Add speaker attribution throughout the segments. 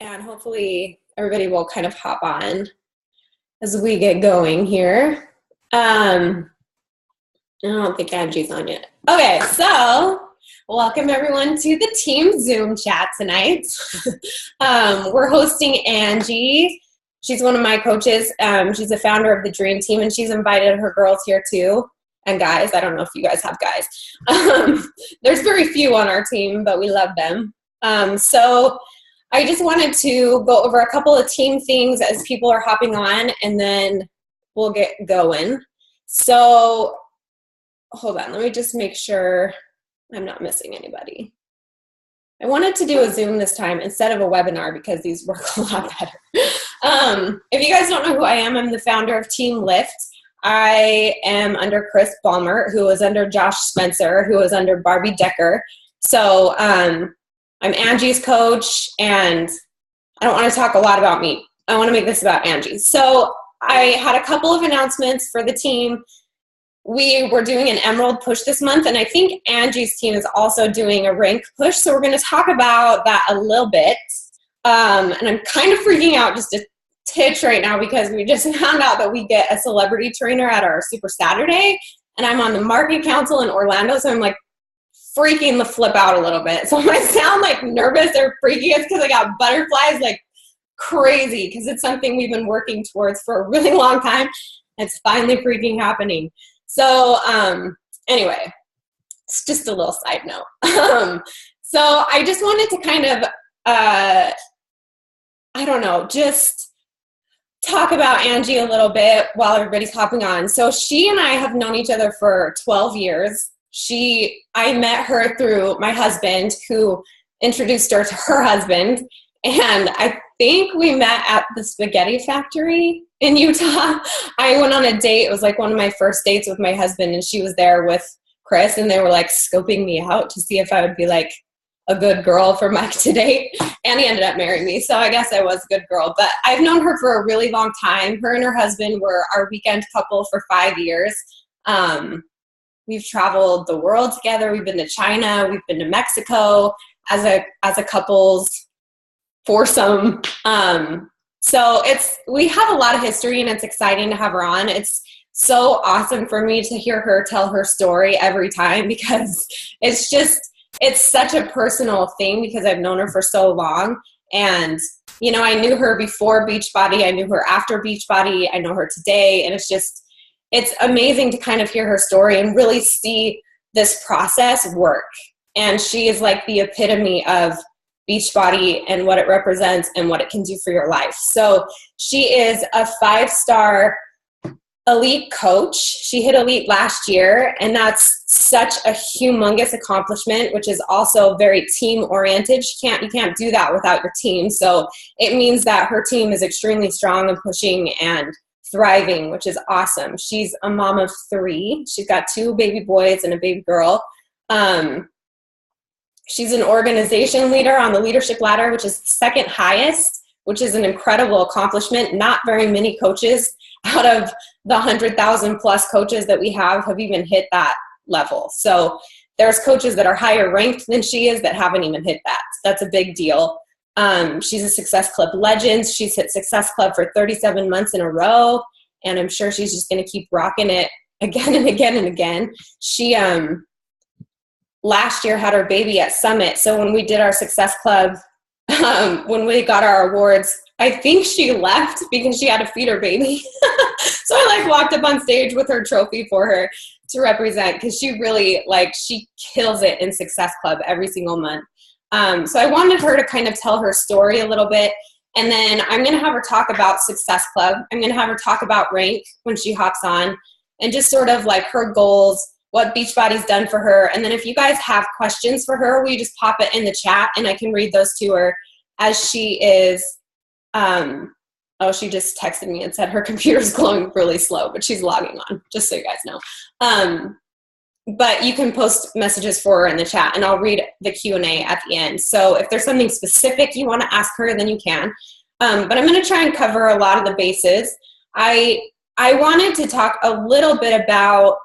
Speaker 1: and hopefully everybody will kind of hop on as we get going here. I don't think Angie's on yet. Okay, so welcome everyone to the team Zoom chat tonight. We're hosting Angie. She's one of my coaches. She's the founder of the Dream Team, and she's invited her girls here too. And guys, I don't know if you guys have guys. There's very few on our team, but we love them. So I just wanted to go over a couple of team things as people are hopping on, and then we'll get going. So hold on, let me just make sure I'm not missing anybody. I wanted to do a Zoom this time instead of a webinar because these work a lot better. If you guys don't know who I am, I'm the founder of Team Lift. I am under Chris Balmer, who is under Josh Spencer, who is under Barbie Decker. So I'm Angie's coach, and I don't want to talk a lot about me. I want to make this about Angie. So I had a couple of announcements for the team. We were doing an Emerald push this month, and I think Angie's team is also doing a rank push. So we're going to talk about that a little bit. And I'm kind of freaking out just a titch right now because we just found out that we get a celebrity trainer at our Super Saturday, and I'm on the market council in Orlando, so I'm like freaking the flip out a little bit. So if I sound like nervous or freaky, it's because I got butterflies like crazy because it's something we've been working towards for a really long time. It's finally freaking happening. So anyway, it's just a little side note. So I just wanted to kind of, I don't know, just talk about Angie a little bit while everybody's hopping on. So she and I have known each other for 12 years. I met her through my husband, who introduced her to her husband, and I think we met at the spaghetti factory in Utah. I went on a date. It was like one of my first dates with my husband, and she was there with Chris, and they were like scoping me out to see if I would be like a good girl for Mike to date, and he ended up marrying me, so I guess I was a good girl. But I've known her for a really long time. Her and her husband were our weekend couple for 5 years. We've traveled the world together. We've been to China. We've been to Mexico as a couples foursome. So we have a lot of history, and it's exciting to have her on. It's so awesome for me to hear her tell her story every time because it's such a personal thing because I've known her for so long. And, you know, I knew her before Beachbody. I knew her after Beachbody. I know her today. And it's amazing to kind of hear her story and really see this process work. And she is like the epitome of Beachbody and what it represents and what it can do for your life. So she is a 5-star elite coach. She hit elite last year, and that's such a humongous accomplishment, which is also very team oriented. You can't do that without your team. So it means that her team is extremely strong and pushing and thriving, which is awesome. She's a mom of 3. She's got 2 baby boys and a baby girl. She's an organization leader on the leadership ladder, which is second highest, which is an incredible accomplishment. Not very many coaches out of the 100,000 plus coaches that we have even hit that level. So there's coaches that are higher ranked than she is that haven't even hit that. So that's a big deal. She's a Success Club legend. She's hit Success Club for 37 months in a row, and I'm sure she's just going to keep rocking it again and again and again. She last year had her baby at Summit, so when we did our Success Club, when we got our awards, I think she left because she had to feed her baby. So I walked up on stage with her trophy for her to represent because she really she kills it in Success Club every single month. So I wanted her to kind of tell her story a little bit, and then I'm going to have her talk about Success Club. I'm going to have her talk about rank when she hops on, and just sort of her goals, what Beachbody's done for her. And then if you guys have questions for her, will you just pop it in the chat, and I can read those to her as she is, she just texted me and said her computer's glowing really slow, but she's logging on, just so you guys know. But you can post messages for her in the chat, and I'll read the Q&A at the end. So if there's something specific you want to ask her, then you can. But I'm going to try and cover a lot of the bases. I wanted to talk a little bit about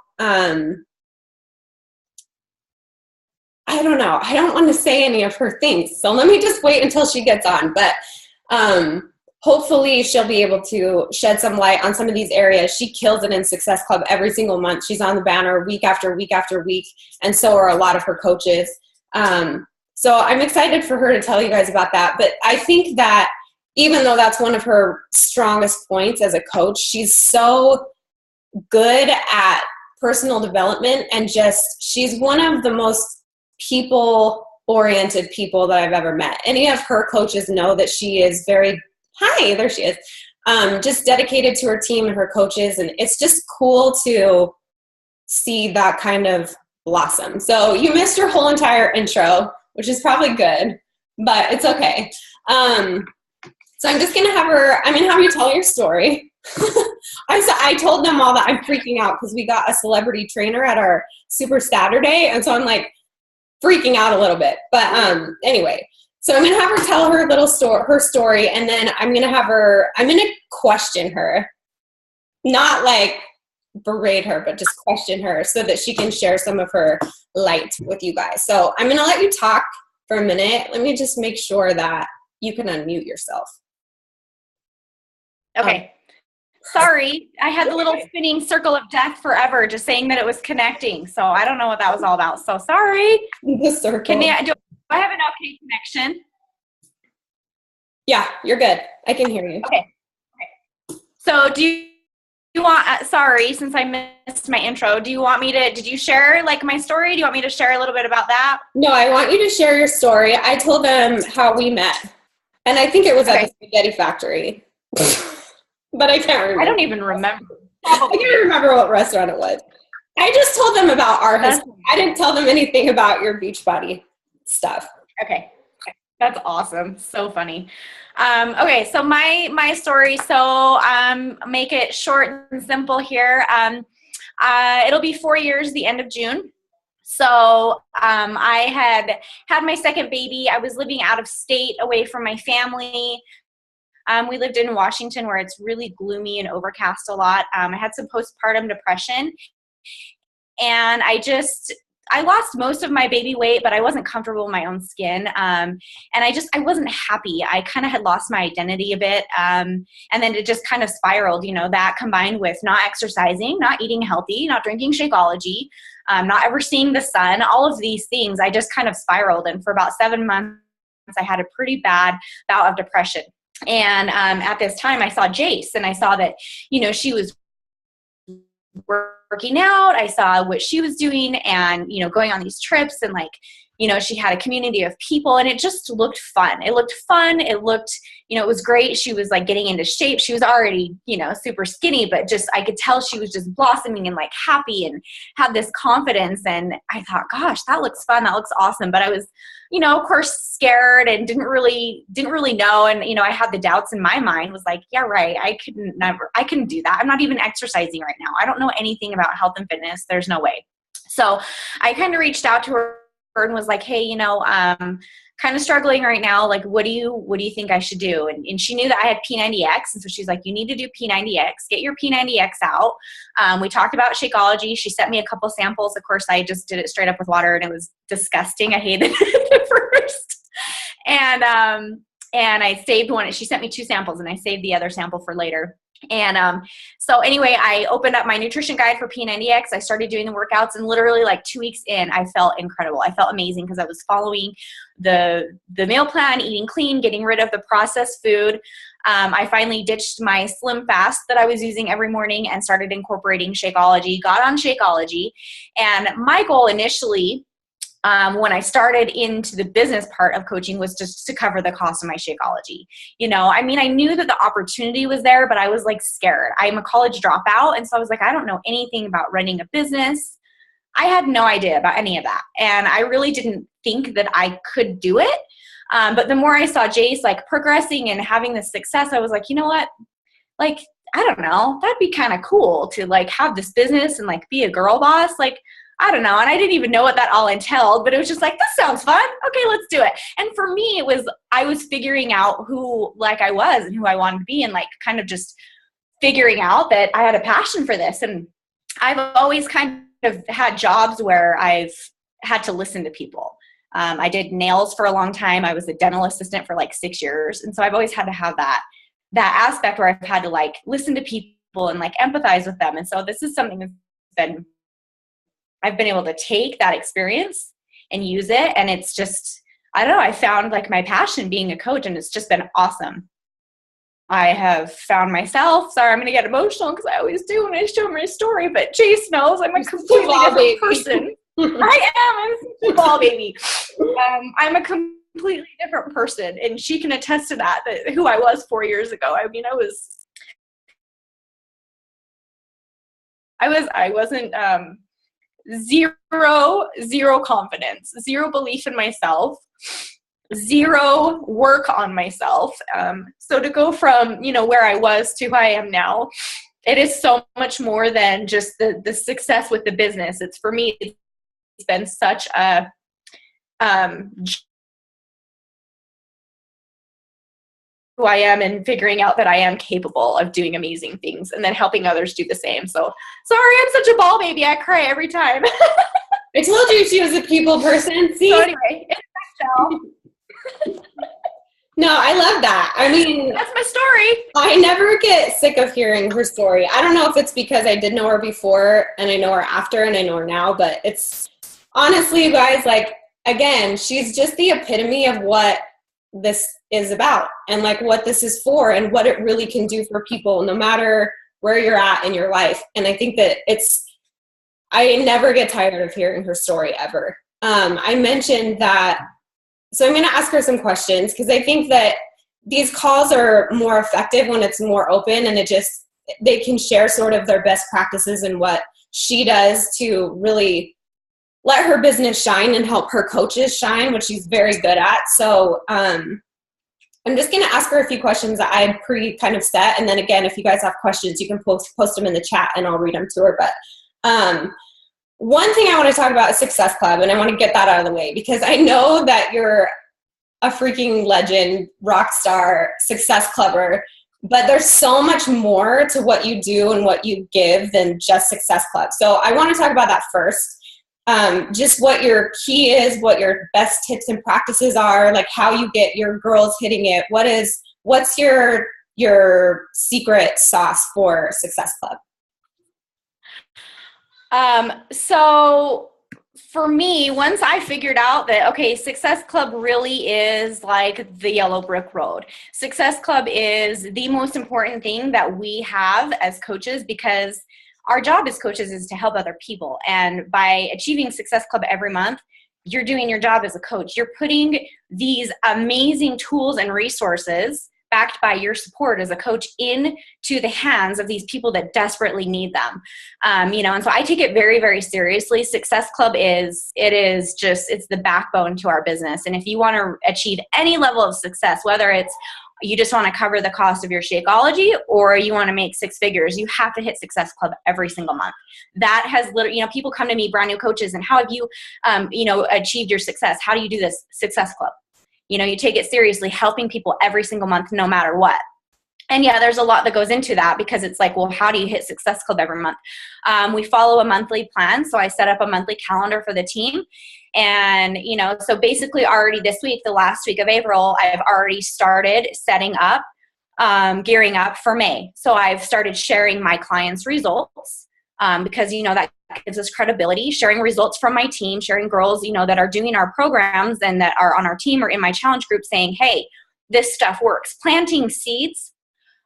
Speaker 1: I don't know. I don't want to say any of her things. So let me just wait until she gets on. But Hopefully she'll be able to shed some light on some of these areas. She kills it in Success Club every single month. She's on the banner week after week after week, and so are a lot of her coaches. So I'm excited for her to tell you guys about that. But I think that even though that's one of her strongest points as a coach, she's so good at personal development, and she's one of the most people-oriented people that I've ever met. Any of her coaches know that she is hi, there she is, just dedicated to her team and her coaches, and it's just cool to see that kind of blossom. So you missed her whole entire intro, which is probably good, but it's okay. So I'm going to have you tell your story. I told them all that I'm freaking out because we got a celebrity trainer at our Super Saturday, and so I'm like freaking out a little bit. But anyway, so I'm going to have her tell her story, and then I'm going to question her, not like berate her, but just question her so that she can share some of her light with you guys. So I'm going to let you talk for a minute. Let me just make sure that you can unmute yourself.
Speaker 2: Okay. Sorry, I had the little spinning circle of death forever, just saying that it was connecting. So I don't know what that was all about. So sorry.
Speaker 1: The circle.
Speaker 2: Do I have an okay connection?
Speaker 1: Yeah, you're good. I can hear you.
Speaker 2: Okay. So do you want, sorry, since I missed my intro, did you share like my story? Do you want me to share a little bit about that?
Speaker 1: No, I want you to share your story. I told them how we met, and I think it was at the Spaghetti Factory. But I can't remember.
Speaker 2: I don't even remember.
Speaker 1: I can't remember what restaurant it was. I just told them about our history. I didn't tell them anything about your Beachbody stuff.
Speaker 2: Okay. That's awesome. So funny. Okay, so my story. So make it short and simple here. It'll be 4 years, the end of June. So I had my second baby. I was living out of state, away from my family. We lived in Washington, where it's really gloomy and overcast a lot. I had some postpartum depression, and I lost most of my baby weight, but I wasn't comfortable in my own skin. And I wasn't happy. I kind of had lost my identity a bit. And then it just kind of spiraled, that combined with not exercising, not eating healthy, not drinking Shakeology, not ever seeing the sun, all of these things, I just kind of spiraled. And for about 7 months, I had a pretty bad bout of depression. And at this time, I saw Jace, and I saw that, she was working out. I saw what she was doing and, going on these trips, and she had a community of people, and it just looked fun. It looked fun. It looked, it was great. She was getting into shape. She was already, super skinny, but I could tell she was just blossoming and happy and had this confidence. And I thought, gosh, that looks fun. That looks awesome. But I was, of course, scared and didn't really know. And, I had the doubts in my mind, was like, yeah, right. I couldn't do that. I'm not even exercising right now. I don't know anything about health and fitness. There's no way. So I kind of reached out to her and was like, hey, kind of struggling right now. What do you think I should do? And she knew that I had P90X. And so she's like, you need to do P90X, get your P90X out. We talked about Shakeology. She sent me a couple samples. Of course, I just did it straight up with water, and it was disgusting. I hated it at first. And I saved one. She sent me 2 samples, and I saved the other sample for later. And so anyway, I opened up my nutrition guide for P90X. I started doing the workouts, and literally 2 weeks in, I felt incredible. I felt amazing because I was following the meal plan, eating clean, getting rid of the processed food. I finally ditched my Slim Fast that I was using every morning and started incorporating Shakeology, got on Shakeology. And my goal initially, when I started into the business part of coaching, was just to cover the cost of my Shakeology. I knew that the opportunity was there, but I was scared. I'm a college dropout. And so I was like, I don't know anything about running a business. I had no idea about any of that. And I really didn't think that I could do it. But the more I saw Jace progressing and having this success, I was like, you know what? I don't know, that'd be kind of cool to have this business and be a girl boss. I don't know. And I didn't even know what that all entailed, but it was just this sounds fun. Okay, let's do it. And for me, I was figuring out who I was and who I wanted to be, and kind of just figuring out that I had a passion for this. And I've always kind of had jobs where I've had to listen to people. I did nails for a long time. I was a dental assistant for like 6 years. And so I've always had to have that aspect where I've had to like listen to people and like empathize with them. And so this is something that's I've been able to take that experience and use it. And it's just, I don't know, I found like my passion being a coach, and it's just been awesome. I have found myself, sorry, I'm going to get emotional because I always do when I show my story, but Chase knows I'm a completely different person. I am. I'm a ball baby. I'm a completely different person, and she can attest to that who I was 4 years ago. I mean, I wasn't zero confidence, zero belief in myself, zero work on myself. So to go from, where I was to who I am now, it is so much more than just the success with the business. It's, for me, it's been such a who I am and figuring out that I am capable of doing amazing things and then helping others do the same. So sorry, I'm such a ball baby. I cry every time.
Speaker 1: I told you she was a people person. See?
Speaker 2: So anyway, it's my show.
Speaker 1: No, I love that. I mean,
Speaker 2: that's my story.
Speaker 1: I never get sick of hearing her story. I don't know if it's because I did know her before and I know her after and I know her now, but it's honestly, you guys, like, again, she's just the epitome of what this is about and like what this is for and what it really can do for people no matter where you're at in your life. And I think that I never get tired of hearing her story ever. I mentioned that, so I'm going to ask her some questions because I think that these calls are more effective when it's more open and they can share sort of their best practices and what she does to really let her business shine and help her coaches shine, which she's very good at. So I'm just going to ask her a few questions that I kind of set. And then again, if you guys have questions, you can post them in the chat and I'll read them to her. But one thing I want to talk about is Success Club, and I want to get that out of the way because I know that you're a freaking legend, rock star, Success Clubber, but there's so much more to what you do and what you give than just Success Club. So I want to talk about that first. Just what your key is, what your best tips and practices are, like how you get your girls hitting it. What's your secret sauce for Success Club?
Speaker 2: So for me, once I figured out that, okay, Success Club really is like the yellow brick road. Success Club is the most important thing that we have as coaches because our job as coaches is to help other people. And by achieving Success Club every month, you're doing your job as a coach. You're putting these amazing tools and resources backed by your support as a coach into the hands of these people that desperately need them. And so I take it very, very seriously. Success Club it's the backbone to our business. And if you want to achieve any level of success, whether it's you just want to cover the cost of your Shakeology or you want to make six figures, you have to hit Success Club every single month. That has literally, people come to me, brand new coaches, and how have you, achieved your success? How do you do this? Success Club. You take it seriously, helping people every single month, no matter what. And yeah, there's a lot that goes into that because it's like, well, how do you hit Success Club every month? We follow a monthly plan. So I set up a monthly calendar for the team. And, so basically already this week, the last week of April, I've already started setting up, gearing up for May. So I've started sharing my clients' results because, that gives us credibility, sharing results from my team, sharing girls, that are doing our programs and that are on our team or in my challenge group saying, hey, this stuff works. Planting seeds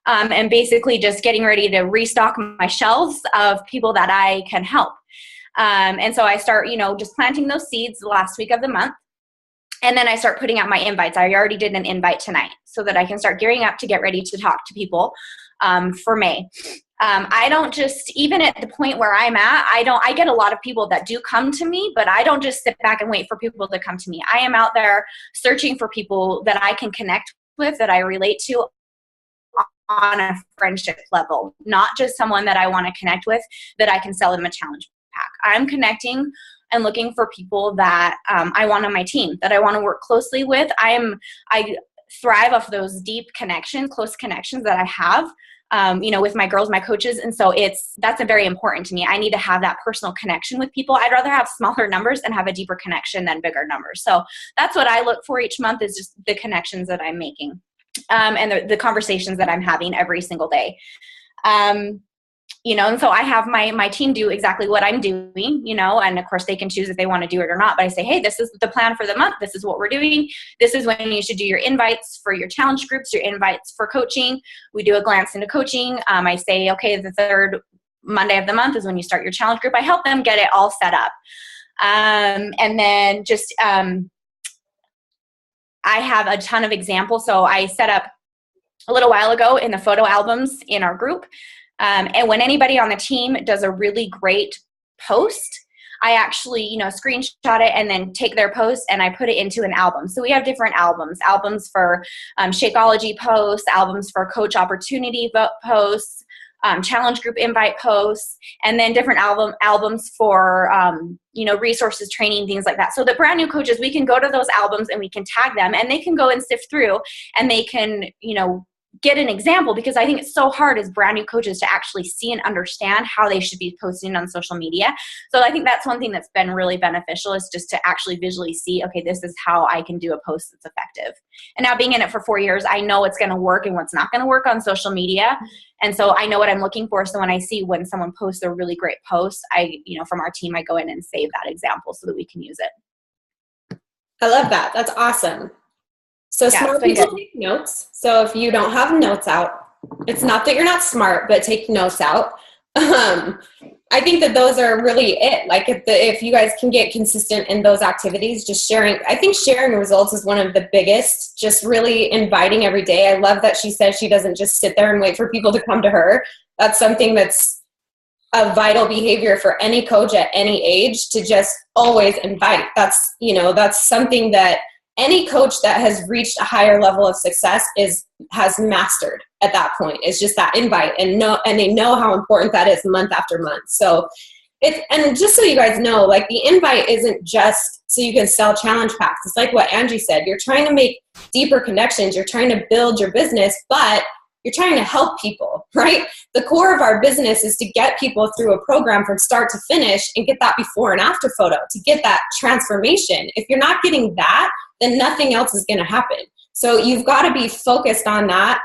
Speaker 2: and basically just getting ready to restock my shelves of people that I can help. And so I start, just planting those seeds the last week of the month. And then I start putting out my invites. I already did an invite tonight so that I can start gearing up to get ready to talk to people for May. I don't just, even at the point where I'm at, I get a lot of people that do come to me, but I don't just sit back and wait for people to come to me. I am out there searching for people that I can connect with, that I relate to on a friendship level, not just someone that I want to connect with that I can sell them a challenge pack. I'm connecting and looking for people that I want on my team, that I want to work closely with. I thrive off those deep connections, close connections that I have, with my girls, my coaches. And so that's very important to me. I need to have that personal connection with people. I'd rather have smaller numbers and have a deeper connection than bigger numbers. So that's what I look for each month, is just the connections that I'm making, and the conversations that I'm having every single day. And so I have my team do exactly what I'm doing, and of course they can choose if they want to do it or not. But I say, hey, this is the plan for the month. This is what we're doing. This is when you should do your invites for your challenge groups, your invites for coaching. We do a glance into coaching. I say, okay, the third Monday of the month is when you start your challenge group. I help them get it all set up. And then just, I have a ton of examples. So I set up a little while ago in the photo albums in our group. And when anybody on the team does a really great post, I actually, screenshot it and then take their post and I put it into an album. So we have different albums for Shakeology posts, albums for coach opportunity posts, challenge group invite posts, and then different albums for, resources, training, things like that. So the brand new coaches, we can go to those albums and we can tag them and they can go and sift through and they can, get an example, because I think it's so hard as brand new coaches to actually see and understand how they should be posting on social media. So I think that's one thing that's been really beneficial, is just to actually visually see, okay, this is how I can do a post that's effective. And now being in it for 4 years, I know what's going to work and what's not going to work on social media. And so I know what I'm looking for. So when I see when someone posts a really great post, from our team, I go in and save that example so that we can use it.
Speaker 1: I love that. That's awesome. So
Speaker 2: yeah,
Speaker 1: smart people take notes. So if you don't have notes out, it's not that you're not smart, but take notes out. I think that those are really it. Like if you guys can get consistent in those activities, just sharing. I think sharing results is one of the biggest, just really inviting every day. I love that she says she doesn't just sit there and wait for people to come to her. That's something that's a vital behavior for any coach at any age, to just always invite. That's something that any coach that has reached a higher level of success has mastered at that point. It's just that invite, and they know how important that is month after month. So and just so you guys know, like, the invite isn't just so you can sell challenge packs. It's like what Angie said. You're trying to make deeper connections. You're trying to build your business, but you're trying to help people, right? The core of our business is to get people through a program from start to finish and get that before and after photo, to get that transformation. If you're not getting that, then nothing else is going to happen. So you've got to be focused on that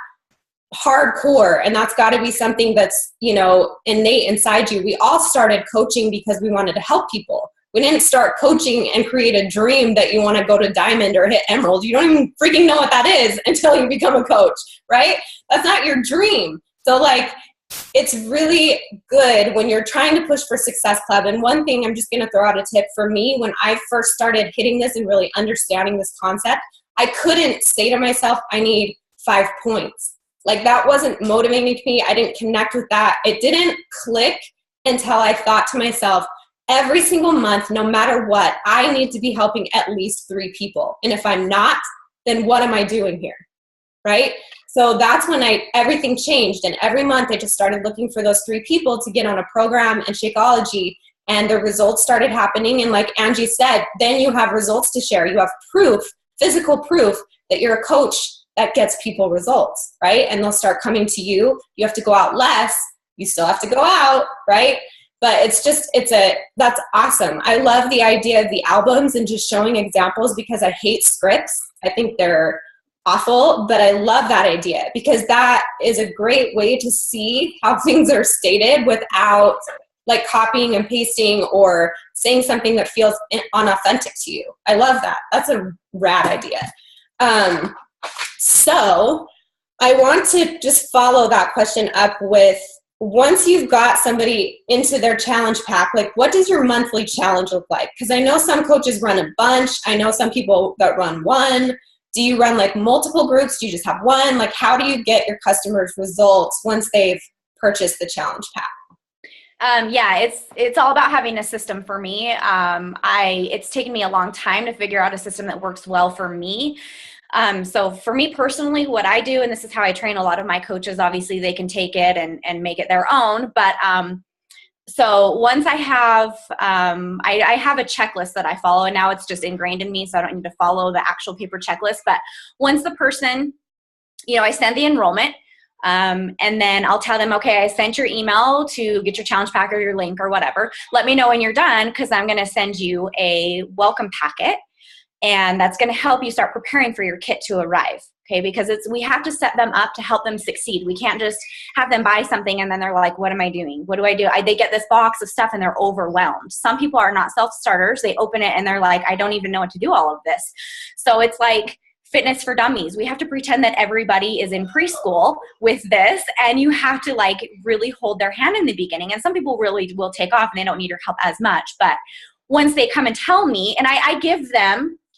Speaker 1: hardcore, and that's got to be something that's, innate inside you. We all started coaching because we wanted to help people. We didn't start coaching and create a dream that you want to go to diamond or hit emerald. You don't even freaking know what that is until you become a coach, right? That's not your dream. So it's really good when you're trying to push for Success Club. And one thing, I'm just going to throw out a tip for me. When I first started hitting this and really understanding this concept, I couldn't say to myself, I need 5 points. Like, that wasn't motivating to me. I didn't connect with that. It didn't click until I thought to myself, every single month, no matter what, I need to be helping at least 3 people. And if I'm not, then what am I doing here, right? So that's when everything changed. And every month I just started looking for those 3 people to get on a program and Shakeology, and the results started happening. And like Angie said, then you have results to share. You have proof, physical proof, that you're a coach that gets people results, right? And they'll start coming to you. You have to go out less. You still have to go out, right? But that's awesome. I love the idea of the albums and just showing examples, because I hate scripts. I think they're awful, but I love that idea, because that is a great way to see how things are stated without like copying and pasting or saying something that feels unauthentic to you. I love that. That's a rad idea. So I want to just follow that question up with, once you've got somebody into their challenge pack, like, what does your monthly challenge look like? Because I know some coaches run a bunch. I know some people that run one. Do you run like multiple groups? Do you just have one? Like, how do you get your customers results once they've purchased the challenge pack?
Speaker 2: It's all about having a system for me. It's taken me a long time to figure out a system that works well for me. So for me personally, what I do, and this is how I train a lot of my coaches, obviously they can take it and make it their own, but So once I have, I have a checklist that I follow, and now it's just ingrained in me, so I don't need to follow the actual paper checklist. But once the person, I send the enrollment, and then I'll tell them, okay, I sent your email to get your challenge pack or your link or whatever. Let me know when you're done, because I'm going to send you a welcome packet, and that's going to help you start preparing for your kit to arrive. Okay, because we have to set them up to help them succeed. We can't just have them buy something and then they're like, what am I doing? What do I do? They get this box of stuff and they're overwhelmed. Some people are not self-starters. They open it and they're like, I don't even know what to do all of this. So it's like fitness for dummies. We have to pretend that everybody is in preschool with this, and you have to like really hold their hand in the beginning. And some people really will take off and they don't need your help as much. But once they come and tell me, and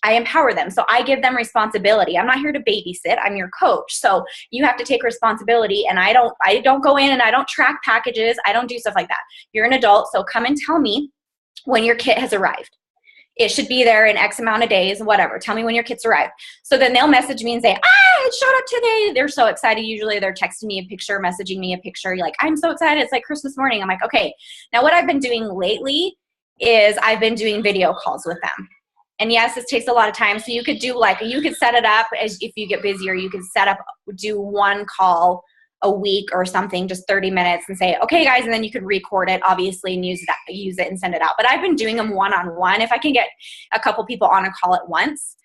Speaker 2: I empower them. So I give them responsibility. I'm not here to babysit. I'm your coach. So you have to take responsibility, and I don't go in and I don't track packages. I don't do stuff like that. You're an adult. So come and tell me when your kit has arrived. It should be there in X amount of days, whatever. Tell me when your kit's arrived. So then they'll message me and say, it showed up today. They're so excited. Usually they're texting me a picture, messaging me a picture. You're like, I'm so excited. It's like Christmas morning. I'm like, okay. Now what I've been doing lately is I've been doing video calls with them. And yes, this takes a lot of time. So you could you could set it up as if you get busier, you could do one call a week or something, just 30 minutes, and say, okay guys, and then you could record it obviously and use it and send it out. But I've been doing them one-on-one. If I can get a couple people on a call at once,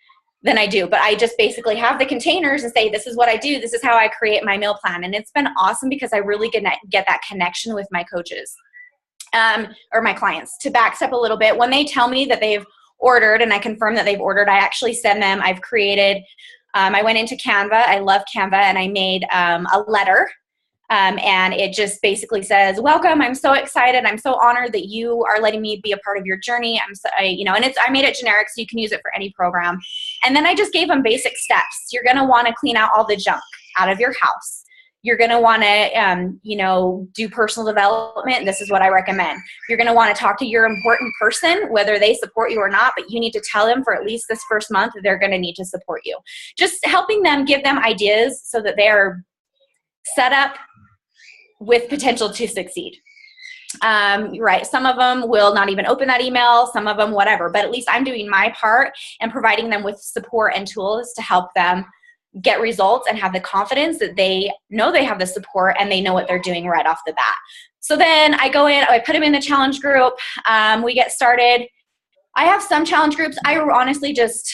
Speaker 2: then I do. But I just basically have the containers and say, this is what I do. This is how I create my meal plan. And it's been awesome because I really get that connection with my coaches or my clients. To backstep a little bit, when they tell me that they've ordered and I confirm that they've ordered, I actually send them, I've created, I went into Canva, I love Canva, and I made a letter, and it just basically says, welcome, I'm so excited, I'm so honored that you are letting me be a part of your journey, and I made it generic so you can use it for any program. And then I just gave them basic steps. You're going to want to clean out all the junk out of your house. You're going to want to, do personal development. This is what I recommend. You're going to want to talk to your important person, whether they support you or not, but you need to tell them for at least this first month that they're going to need to support you. Just helping them, give them ideas so that they're set up with potential to succeed. Right. Some of them will not even open that email, some of them, whatever, but at least I'm doing my part and providing them with support and tools to help them get results and have the confidence that they know they have the support and they know what they're doing right off the bat. So then I go in, I put them in the challenge group. We get started. I have some challenge groups. I honestly just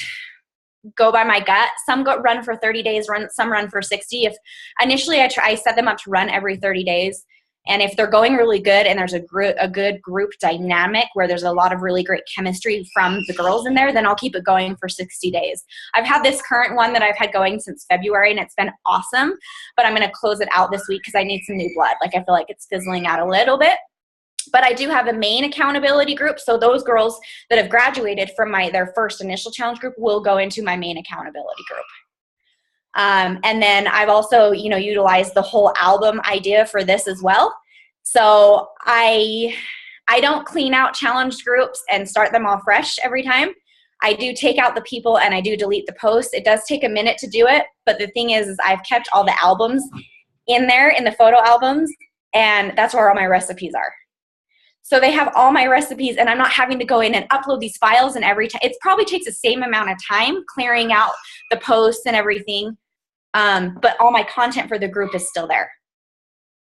Speaker 2: go by my gut. Some run for 30 days, some run for 60. If initially I set them up to run every 30 days. And if they're going really good and there's a good group dynamic where there's a lot of really great chemistry from the girls in there, then I'll keep it going for 60 days. I've had this current one that I've had going since February, and it's been awesome, but I'm going to close it out this week because I need some new blood. Like, I feel like it's fizzling out a little bit. But I do have a main accountability group. So those girls that have graduated from their first initial challenge group will go into my main accountability group. And then I've also, utilized the whole album idea for this as well. So I don't clean out challenge groups and start them all fresh every time. I do take out the people and I do delete the posts. It does take a minute to do it. But the thing is I've kept all the albums in there, in the photo albums, and that's where all my recipes are. So they have all my recipes, and I'm not having to go in and upload these files, and every time it probably takes the same amount of time clearing out the posts and everything. But all my content for the group is still there.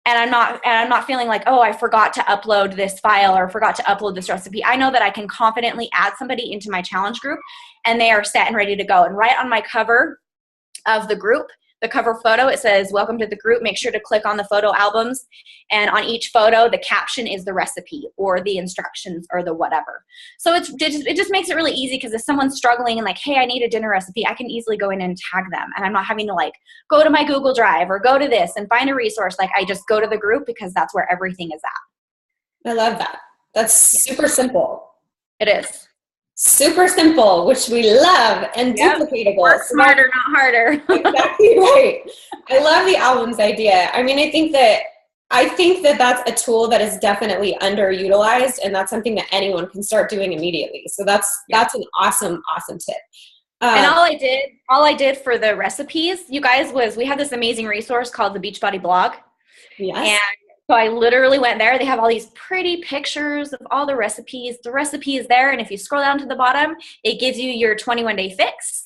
Speaker 2: And I'm not feeling like, oh, I forgot to upload this file or forgot to upload this recipe. I know that I can confidently add somebody into my challenge group and they are set and ready to go. And right on my cover of the group, the cover photo, it says, welcome to the group. Make sure to click on the photo albums. And on each photo, the caption is the recipe or the instructions or the whatever. So it just makes it really easy, because if someone's struggling and like, hey, I need a dinner recipe, I can easily go in and tag them. And I'm not having to like go to my Google Drive or go to this and find a resource. Like, I just go to the group because that's where everything is at.
Speaker 1: I love that. That's super simple.
Speaker 2: It is.
Speaker 1: Super simple, which we love, and duplicatable.
Speaker 2: Work smarter, not harder.
Speaker 1: Exactly right. I love the albums idea. I mean, I think that that's a tool that is definitely underutilized, and that's something that anyone can start doing immediately. So that's an awesome tip.
Speaker 2: And all I did for the recipes, you guys, was we had this amazing resource called the Beachbody blog.
Speaker 1: Yes.
Speaker 2: And So I literally went there. They have all these pretty pictures of all the recipes. The recipe is there. And if you scroll down to the bottom, it gives you your 21-day fix,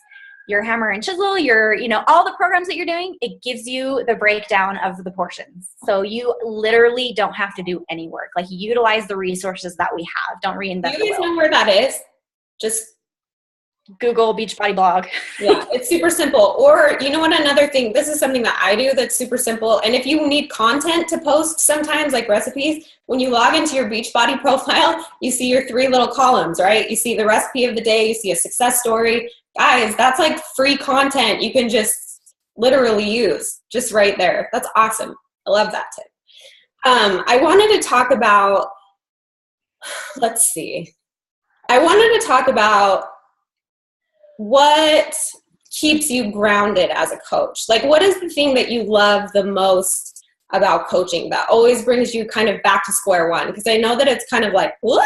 Speaker 2: your hammer and chisel, your, all the programs that you're doing. It gives you the breakdown of the portions. So you literally don't have to do any work. Like, utilize the resources that we have. Don't reinvent the wheel.
Speaker 1: You guys know where that is? Just
Speaker 2: Google Beachbody blog.
Speaker 1: Yeah, it's super simple. Or you know what, another thing, this is something that I do that's super simple. And if you need content to post sometimes, like recipes, when you log into your Beachbody profile, you see your 3 little columns, right? You see the recipe of the day, you see a success story. Guys, that's like free content you can just literally use just right there. That's awesome. I love that tip. I wanted to talk about, what keeps you grounded as a coach? Like, what is the thing that you love the most about coaching that always brings you kind of back to square one? Because I know that it's kind of like, wah!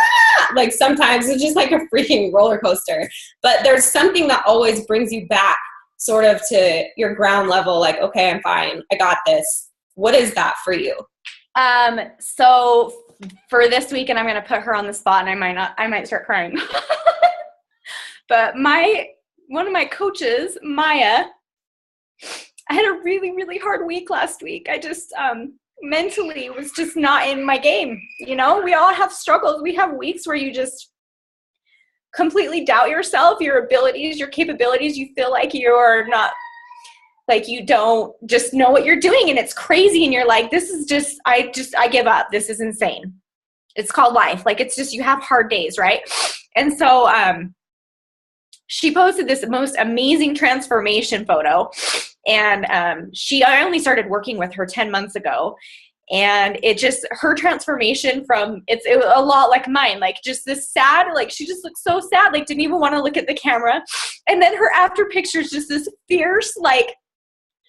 Speaker 1: Like sometimes it's just like a freaking roller coaster, but there's something that always brings you back sort of to your ground level. Like, okay, I'm fine. I got this. What is that for you?
Speaker 2: So for this week, and I'm going to put her on the spot, and I might start crying, but one of my coaches, Maya, I had a really, really hard week last week. I just mentally was just not in my game. We all have struggles. We have weeks where you just completely doubt yourself, your abilities, your capabilities. You feel like you're not, like you don't just know what you're doing, and it's crazy. And you're like, this is just, I give up. This is insane. It's called life. Like, it's just, you have hard days, right? And so, she posted this most amazing transformation photo, and I only started working with her 10 months ago, and her transformation it was a lot like mine, like just this sad, like she just looked so sad, like didn't even want to look at the camera, and then her after picture is just this fierce, like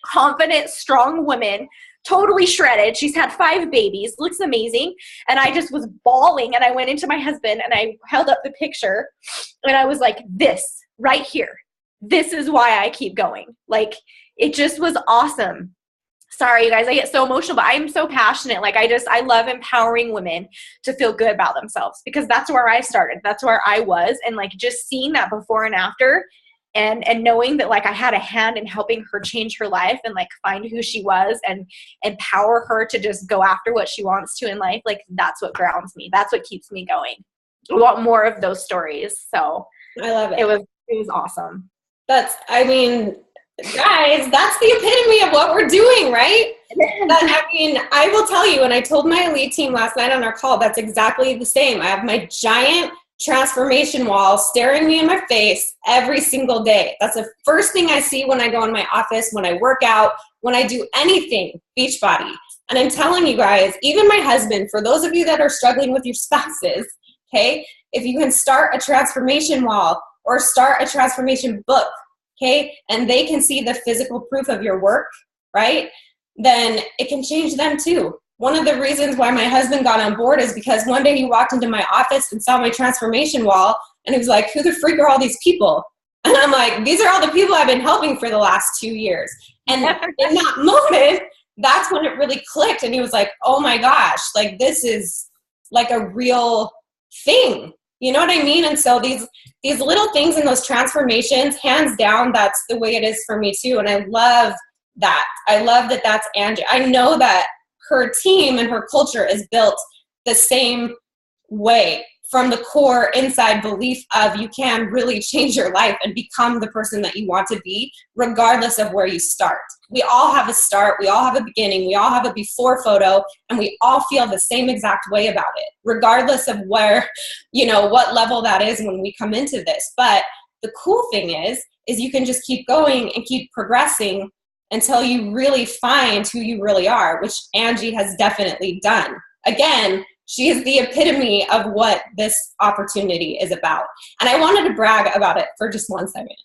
Speaker 2: confident, strong woman, totally shredded. She's had 5 babies, looks amazing. And I just was bawling, and I went into my husband and I held up the picture, and I was like, this right here, this is why I keep going. Like, it just was awesome. Sorry, you guys, I get so emotional, but I am so passionate. Like, I love empowering women to feel good about themselves, because that's where I started. That's where I was. And like, just seeing that before and after, and knowing that like I had a hand in helping her change her life and like find who she was and empower her to just go after what she wants to in life. Like, that's what grounds me. That's what keeps me going. I want more of those stories. So
Speaker 1: I love it.
Speaker 2: It was awesome.
Speaker 1: Guys, that's the epitome of what we're doing, right? I will tell you, and I told my elite team last night on our call, that's exactly the same. I have my giant transformation wall staring me in my face every single day. That's the first thing I see when I go in my office, when I work out, when I do anything Beachbody. And I'm telling you guys, even my husband, for those of you that are struggling with your spouses, okay, if you can start a transformation wall or start a transformation book, okay, and they can see the physical proof of your work, right, then it can change them too. One of the reasons why my husband got on board is because one day he walked into my office and saw my transformation wall, and he was like, who the freak are all these people? And I'm like, these are all the people I've been helping for the last 2 years. And in that moment, that's when it really clicked. And he was like, oh my gosh, like this is like a real thing. You know what I mean? And so these little things in those transformations, hands down, that's the way it is for me too. And I love that. I love that that's Angie. I know that her team and her culture is built the same way, from the core inside belief of you can really change your life and become the person that you want to be, regardless of where you start. We all have a start. We all have a beginning. We all have a before photo, and we all feel the same exact way about it, regardless of where, what level that is when we come into this. But the cool thing is you can just keep going and keep progressing until you really find who you really are, which Angie has definitely done. Again, she is the epitome of what this opportunity is about. And I wanted to brag about it for just 1 second,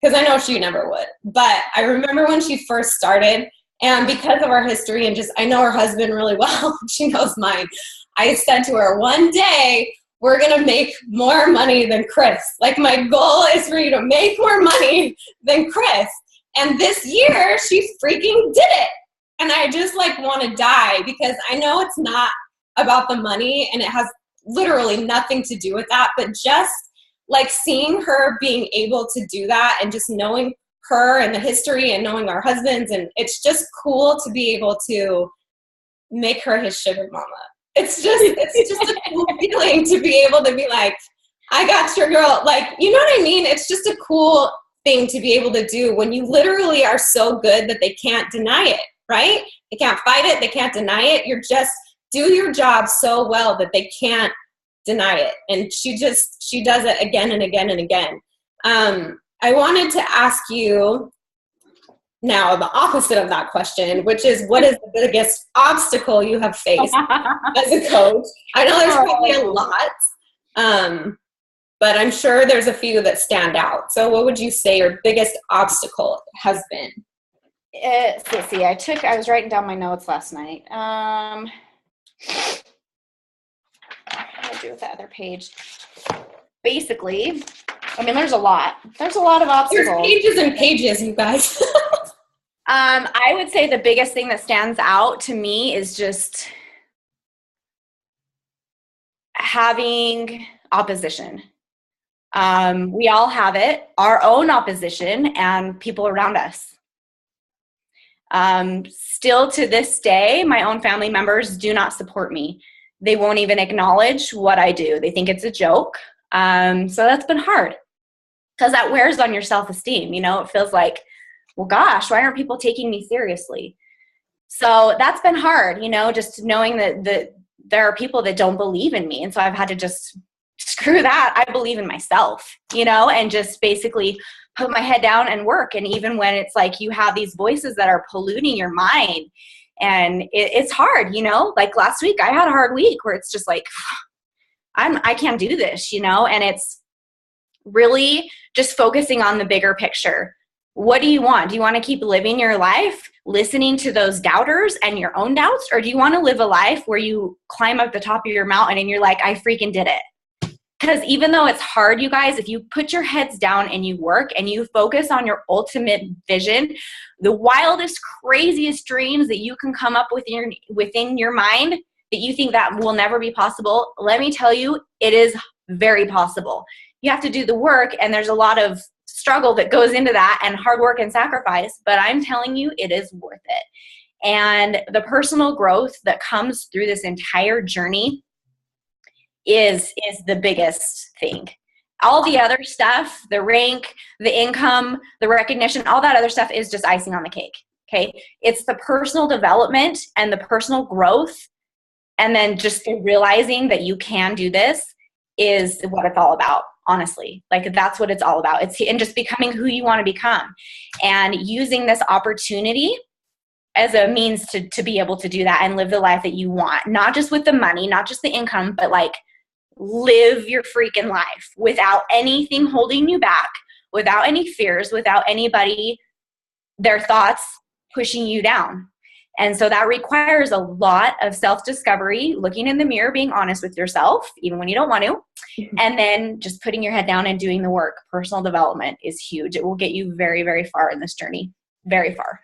Speaker 1: because I know she never would. But I remember when she first started, and because of our history and just, I know her husband really well, she knows mine, I said to her, one day we're going to make more money than Chris. Like, my goal is for you to make more money than Chris. And this year she freaking did it. And and I just like want to die, because I know it's not about the money and it has literally nothing to do with that, but just like seeing her being able to do that and just knowing her and the history and knowing our husbands, and it's just cool to be able to make her his sugar mama. It's just a cool feeling to be able to be like, I got your girl. Like, you know what I mean? It's just a cool thing to be able to do when you literally are so good that they can't deny it, right? They can't fight it. They can't deny it. You're just do your job so well that they can't deny it. And she does it again and again and again. I wanted to ask you now the opposite of that question, which is, what is the biggest obstacle you have faced as a coach? I know there's probably a lot, but I'm sure there's a few that stand out. So what would you say your biggest obstacle has been?
Speaker 2: Let's see. I was writing down my notes last night. What did I do with that other page? Basically, I mean, there's a lot. There's a lot of obstacles.
Speaker 1: There's pages and pages, you guys.
Speaker 2: I would say the biggest thing that stands out to me is just having opposition. We all have it, our own opposition and people around us. Still to this day, my own family members do not support me. They won't even acknowledge what I do. They think it's a joke. So that's been hard, because that wears on your self-esteem. You know, it feels like, well, gosh, why aren't people taking me seriously? So that's been hard, you know, just knowing that there are people that don't believe in me. And so I've had to just screw that. I believe in myself, you know, and just basically put my head down and work. And even when it's like you have these voices that are polluting your mind, and it's hard, you know, like last week I had a hard week where it's just like, I can't do this, you know, and it's really just focusing on the bigger picture. What do you want? Do you want to keep living your life listening to those doubters and your own doubts? Or do you want to live a life where you climb up the top of your mountain and you're like, I freaking did it? Because even though it's hard, you guys, if you put your heads down and you work and you focus on your ultimate vision, the wildest, craziest dreams that you can come up with within your mind that you think that will never be possible, let me tell you, it is very possible. You have to do the work, and there's a lot of struggle that goes into that, and hard work and sacrifice, but I'm telling you, it is worth it. And the personal growth that comes through this entire journey is the biggest thing. All the other stuff, the rank, the income, the recognition, all that other stuff is just icing on the cake. Okay. It's the personal development and the personal growth, and then just realizing that you can do this is what it's all about. Honestly, like that's what it's all about. It's and just becoming who you want to become, and using this opportunity as a means to be able to do that and live the life that you want, not just with the money, not just the income, but like live your freaking life without anything holding you back, without any fears, without anybody, their thoughts pushing you down. And so that requires a lot of self-discovery, looking in the mirror, being honest with yourself, even when you don't want to, and then just putting your head down and doing the work. Personal development is huge. It will get you very, very far in this journey, very far,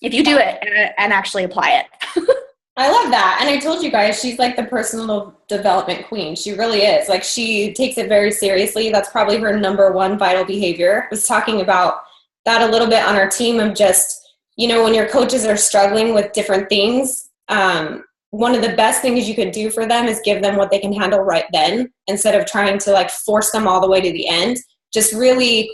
Speaker 2: if you do it and actually apply it.
Speaker 1: I love that. And I told you guys, she's like the personal development queen. She really is. Like, she takes it very seriously. That's probably her number one vital behavior. I was talking about that a little bit on our team of just, you know, when your coaches are struggling with different things, one of the best things you could do for them is give them what they can handle right then, instead of trying to like force them all the way to the end. Just really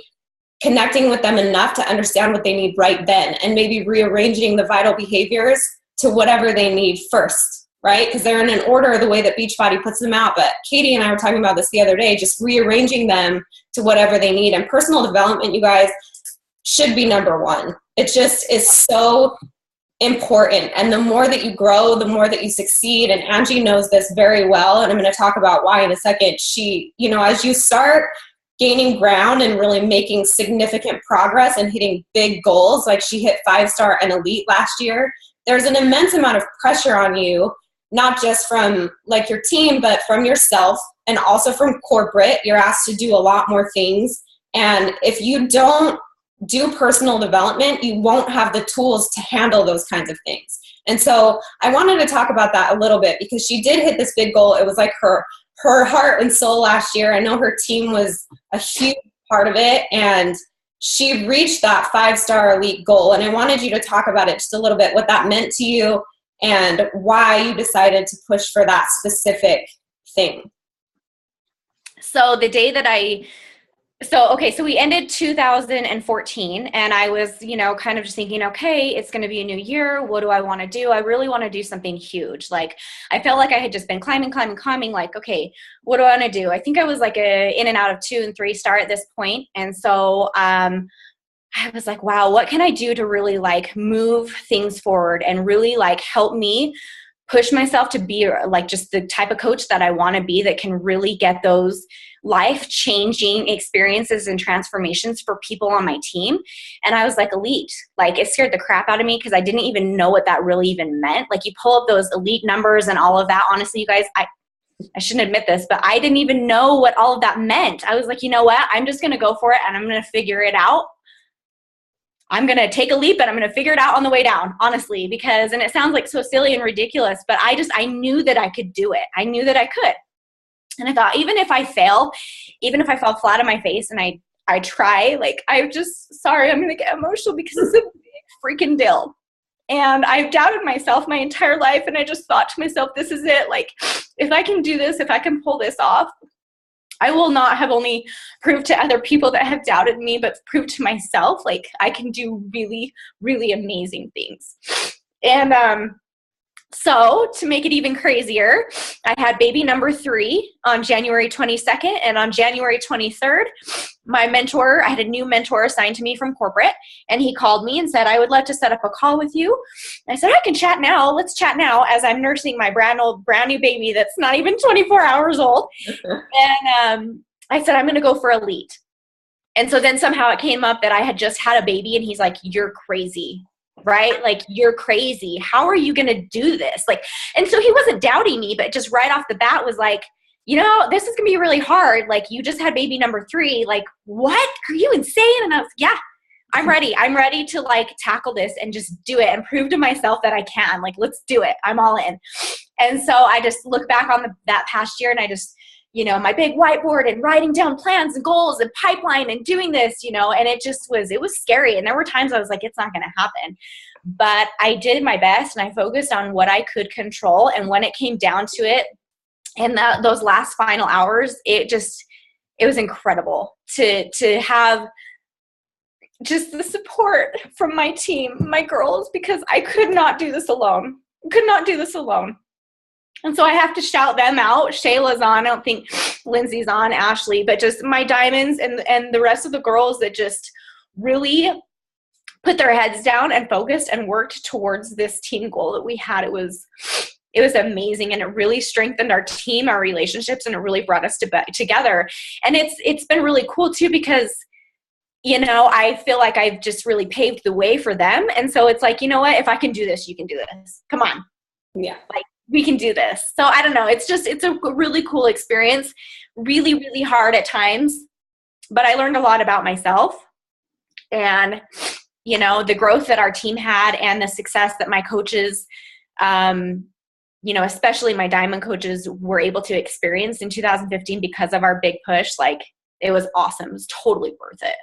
Speaker 1: connecting with them enough to understand what they need right then, and maybe rearranging the vital behaviors to whatever they need first, right? Because they're in an order the way that Beachbody puts them out. But Katie and I were talking about this the other day, just rearranging them to whatever they need. And personal development, you guys, should be number one. It just is so important. And the more that you grow, the more that you succeed. And Angie knows this very well. And I'm going to talk about why in a second. She, you know, as you start gaining ground and really making significant progress and hitting big goals, like she hit 5-star and elite last year, there's an immense amount of pressure on you, not just from like your team, but from yourself, and also from corporate. You're asked to do a lot more things. And if you don't do personal development, you won't have the tools to handle those kinds of things. And so I wanted to talk about that a little bit because she did hit this big goal. It was like her heart and soul last year. I know her team was a huge part of it, and she reached that 5-star elite goal. And I wanted you to talk about it just a little bit, what that meant to you and why you decided to push for that specific thing.
Speaker 2: So the day that so we ended 2014, and I was, kind of just thinking, okay, it's going to be a new year. What do I want to do? I really want to do something huge. Like, I felt like I had just been climbing. Like, okay, what do I want to do? I think I was like a in and out of 2 and 3 star at this point. And so, I was like, wow, what can I do to really like move things forward and really like help me push myself to be like just the type of coach that I want to be, that can really get those life-changing experiences and transformations for people on my team. And I was like, elite. Like, it scared the crap out of me because I didn't even know what that really even meant. Like, you pull up those elite numbers and all of that. Honestly, you guys, I shouldn't admit this, but I didn't even know what all of that meant. I was like, you know what? I'm just going to go for it, and I'm going to figure it out. I'm going to take a leap, and I'm going to figure it out on the way down, honestly, because, and it sounds like so silly and ridiculous, but I knew that I could do it. I knew that I could. And I thought, even if I fall flat on my face and I try, like, I'm going to get emotional because it's a big freaking deal. And I've doubted myself my entire life. And I just thought to myself, this is it. Like, if I can do this, if I can pull this off, I will not have only proved to other people that have doubted me, but proved to myself, like, I can do really, really amazing things. And, so to make it even crazier, I had baby number 3 on January 22nd, and on January 23rd, I had a new mentor assigned to me from corporate, and he called me and said, I would love to set up a call with you. And I said, I can chat now. Let's chat now, as I'm nursing my brand new baby that's not even 24 hours old. And I said, I'm going to go for elite. And so then somehow it came up that I had just had a baby, and he's like, you're crazy. Right? Like, you're crazy. How are you going to do this? Like, and so he wasn't doubting me, but just right off the bat was like, this is going to be really hard. Like, you just had baby number 3. Like, what? Are you insane? And I was, yeah, I'm ready. I'm ready to like tackle this and just do it and prove to myself that I can. Like, let's do it. I'm all in. And so I just look back on that past year, and I just, my big whiteboard and writing down plans and goals and pipeline and doing this, and it was scary. And there were times I was like, it's not going to happen. But I did my best, and I focused on what I could control. And when it came down to it, and those last final hours, it was incredible to have just the support from my team, my girls, because I could not do this alone. And so I have to shout them out. Shayla's on. I don't think Lindsay's on, Ashley, but just my diamonds and the rest of the girls that just really put their heads down and focused and worked towards this team goal that we had. It was amazing, and it really strengthened our team, our relationships, and it really brought us together. And it's been really cool too, because I feel like I've just really paved the way for them. And so it's like, you know what? If I can do this, you can do this. Come on.
Speaker 1: Yeah.
Speaker 2: Like, we can do this. So I don't know. It's a really cool experience, really, really hard at times, but I learned a lot about myself and, the growth that our team had and the success that my coaches, especially my diamond coaches, were able to experience in 2015 because of our big push. Like, it was awesome. It was totally worth it.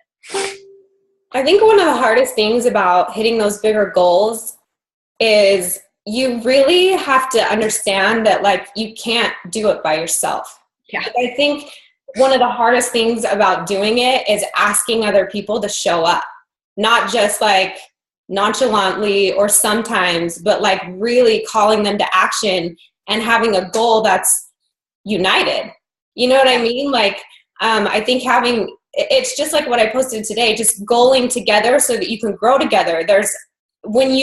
Speaker 1: I think one of the hardest things about hitting those bigger goals is you really have to understand that, like, you can't do it by yourself.
Speaker 2: Yeah.
Speaker 1: Like, I think one of the hardest things about doing it is asking other people to show up, not just like nonchalantly or sometimes, but like really calling them to action and having a goal that's united. You know what I mean? Like, I think it's just like what I posted today, just goaling together so that you can grow together. When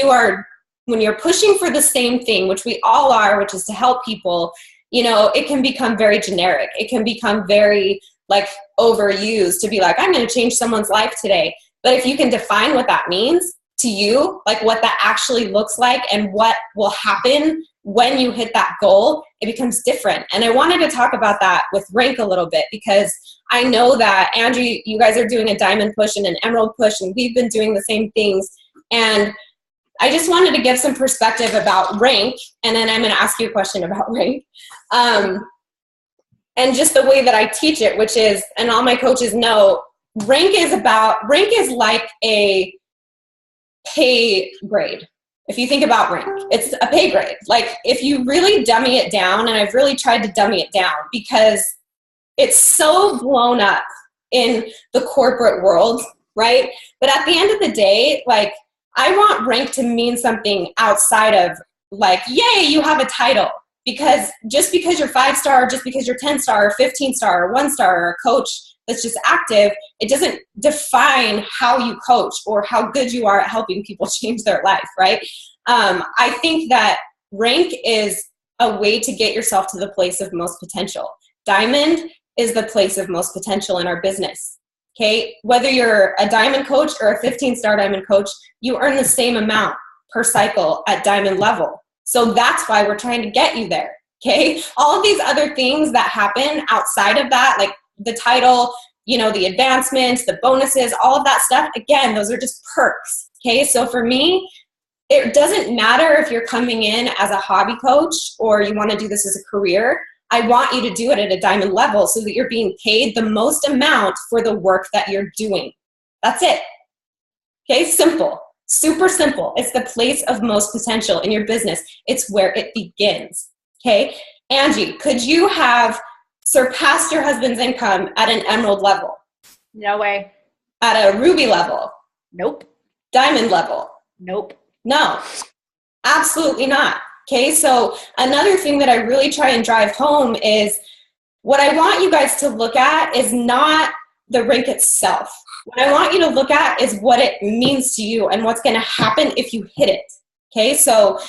Speaker 1: you're pushing for the same thing, which we all are, which is to help people, it can become very generic. It can become very like overused to be like, I'm going to change someone's life today. But if you can define what that means to you, like what that actually looks like and what will happen when you hit that goal, it becomes different. And I wanted to talk about that with rank a little bit, because I know that, Angie, you guys are doing a diamond push and an emerald push, and we've been doing the same things. And I just wanted to give some perspective about rank, and then I'm going to ask you a question about rank. And just the way that I teach it, which is, and all my coaches know, rank is like a pay grade. If you think about rank, it's a pay grade. Like, if you really dummy it down, and I've really tried to dummy it down because it's so blown up in the corporate world, right? But at the end of the day, like, I want rank to mean something outside of, like, yay, you have a title. Because just because you're 5-star, just because you're 10-star, or 15-star, or 1-star, or a coach that's just active, it doesn't define how you coach or how good you are at helping people change their life, right? I think that rank is a way to get yourself to the place of most potential. Diamond is the place of most potential in our business, okay? Whether you're a diamond coach or a 15-star diamond coach, you earn the same amount per cycle at diamond level. So that's why we're trying to get you there, okay? All of these other things that happen outside of that, like the title, you know, the advancements, the bonuses, all of that stuff, again, those are just perks, okay? So for me, it doesn't matter if you're coming in as a hobby coach or you want to do this as a career. I want you to do it at a diamond level so that you're being paid the most amount for the work that you're doing. That's it, okay? Simple. Super simple. It's the place of most potential in your business. It's where it begins. Okay. Angie, could you have surpassed your husband's income at an emerald level?
Speaker 2: No way.
Speaker 1: At a ruby level?
Speaker 2: Nope.
Speaker 1: Diamond level?
Speaker 2: Nope.
Speaker 1: No, absolutely not. Okay. So another thing that I really try and drive home is, what I want you guys to look at is not the rank itself. What I want you to look at is what it means to you and what's going to happen if you hit it. Okay, so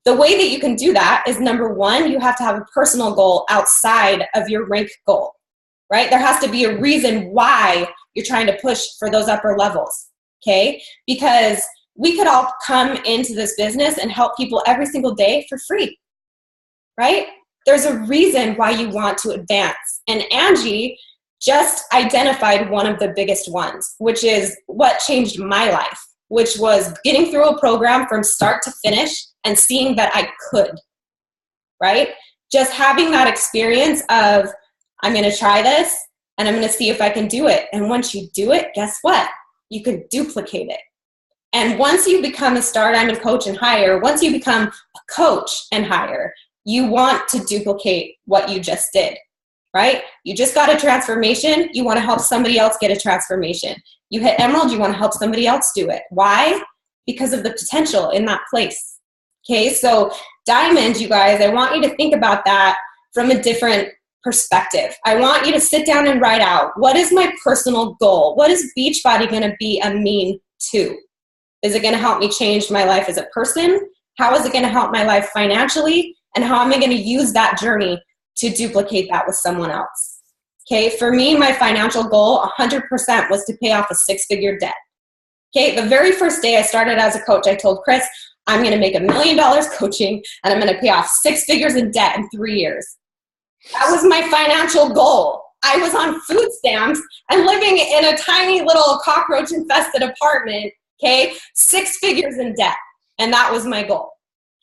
Speaker 1: the way that you can do that is, number one, you have to have a personal goal outside of your rank goal, right? There has to be a reason why you're trying to push for those upper levels, okay? Because we could all come into this business and help people every single day for free, right? There's a reason why you want to advance. And Angie just identified one of the biggest ones, which is what changed my life, which was getting through a program from start to finish and seeing that I could, right? Just having that experience of, I'm going to try this and I'm going to see if I can do it. And once you do it, guess what? You can duplicate it. And once you become a star diamond coach and higher, once you become a coach and higher, you want to duplicate what you just did. Right? You just got a transformation. You want to help somebody else get a transformation. You hit emerald. You want to help somebody else do it. Why? Because of the potential in that place. Okay. So diamond, you guys, I want you to think about that from a different perspective. I want you to sit down and write out, what is my personal goal? What is Beachbody going to be a mean to? Is it going to help me change my life as a person? How is it going to help my life financially? And how am I going to use that journey to duplicate that with someone else? Okay, for me, my financial goal 100% was to pay off a 6-figure debt. Okay, the very first day I started as a coach, I told Chris, I'm going to make $1 million coaching and I'm going to pay off 6 figures in debt in 3 years. That was my financial goal. I was on food stamps and living in a tiny little cockroach infested apartment, okay, 6 figures in debt. And that was my goal.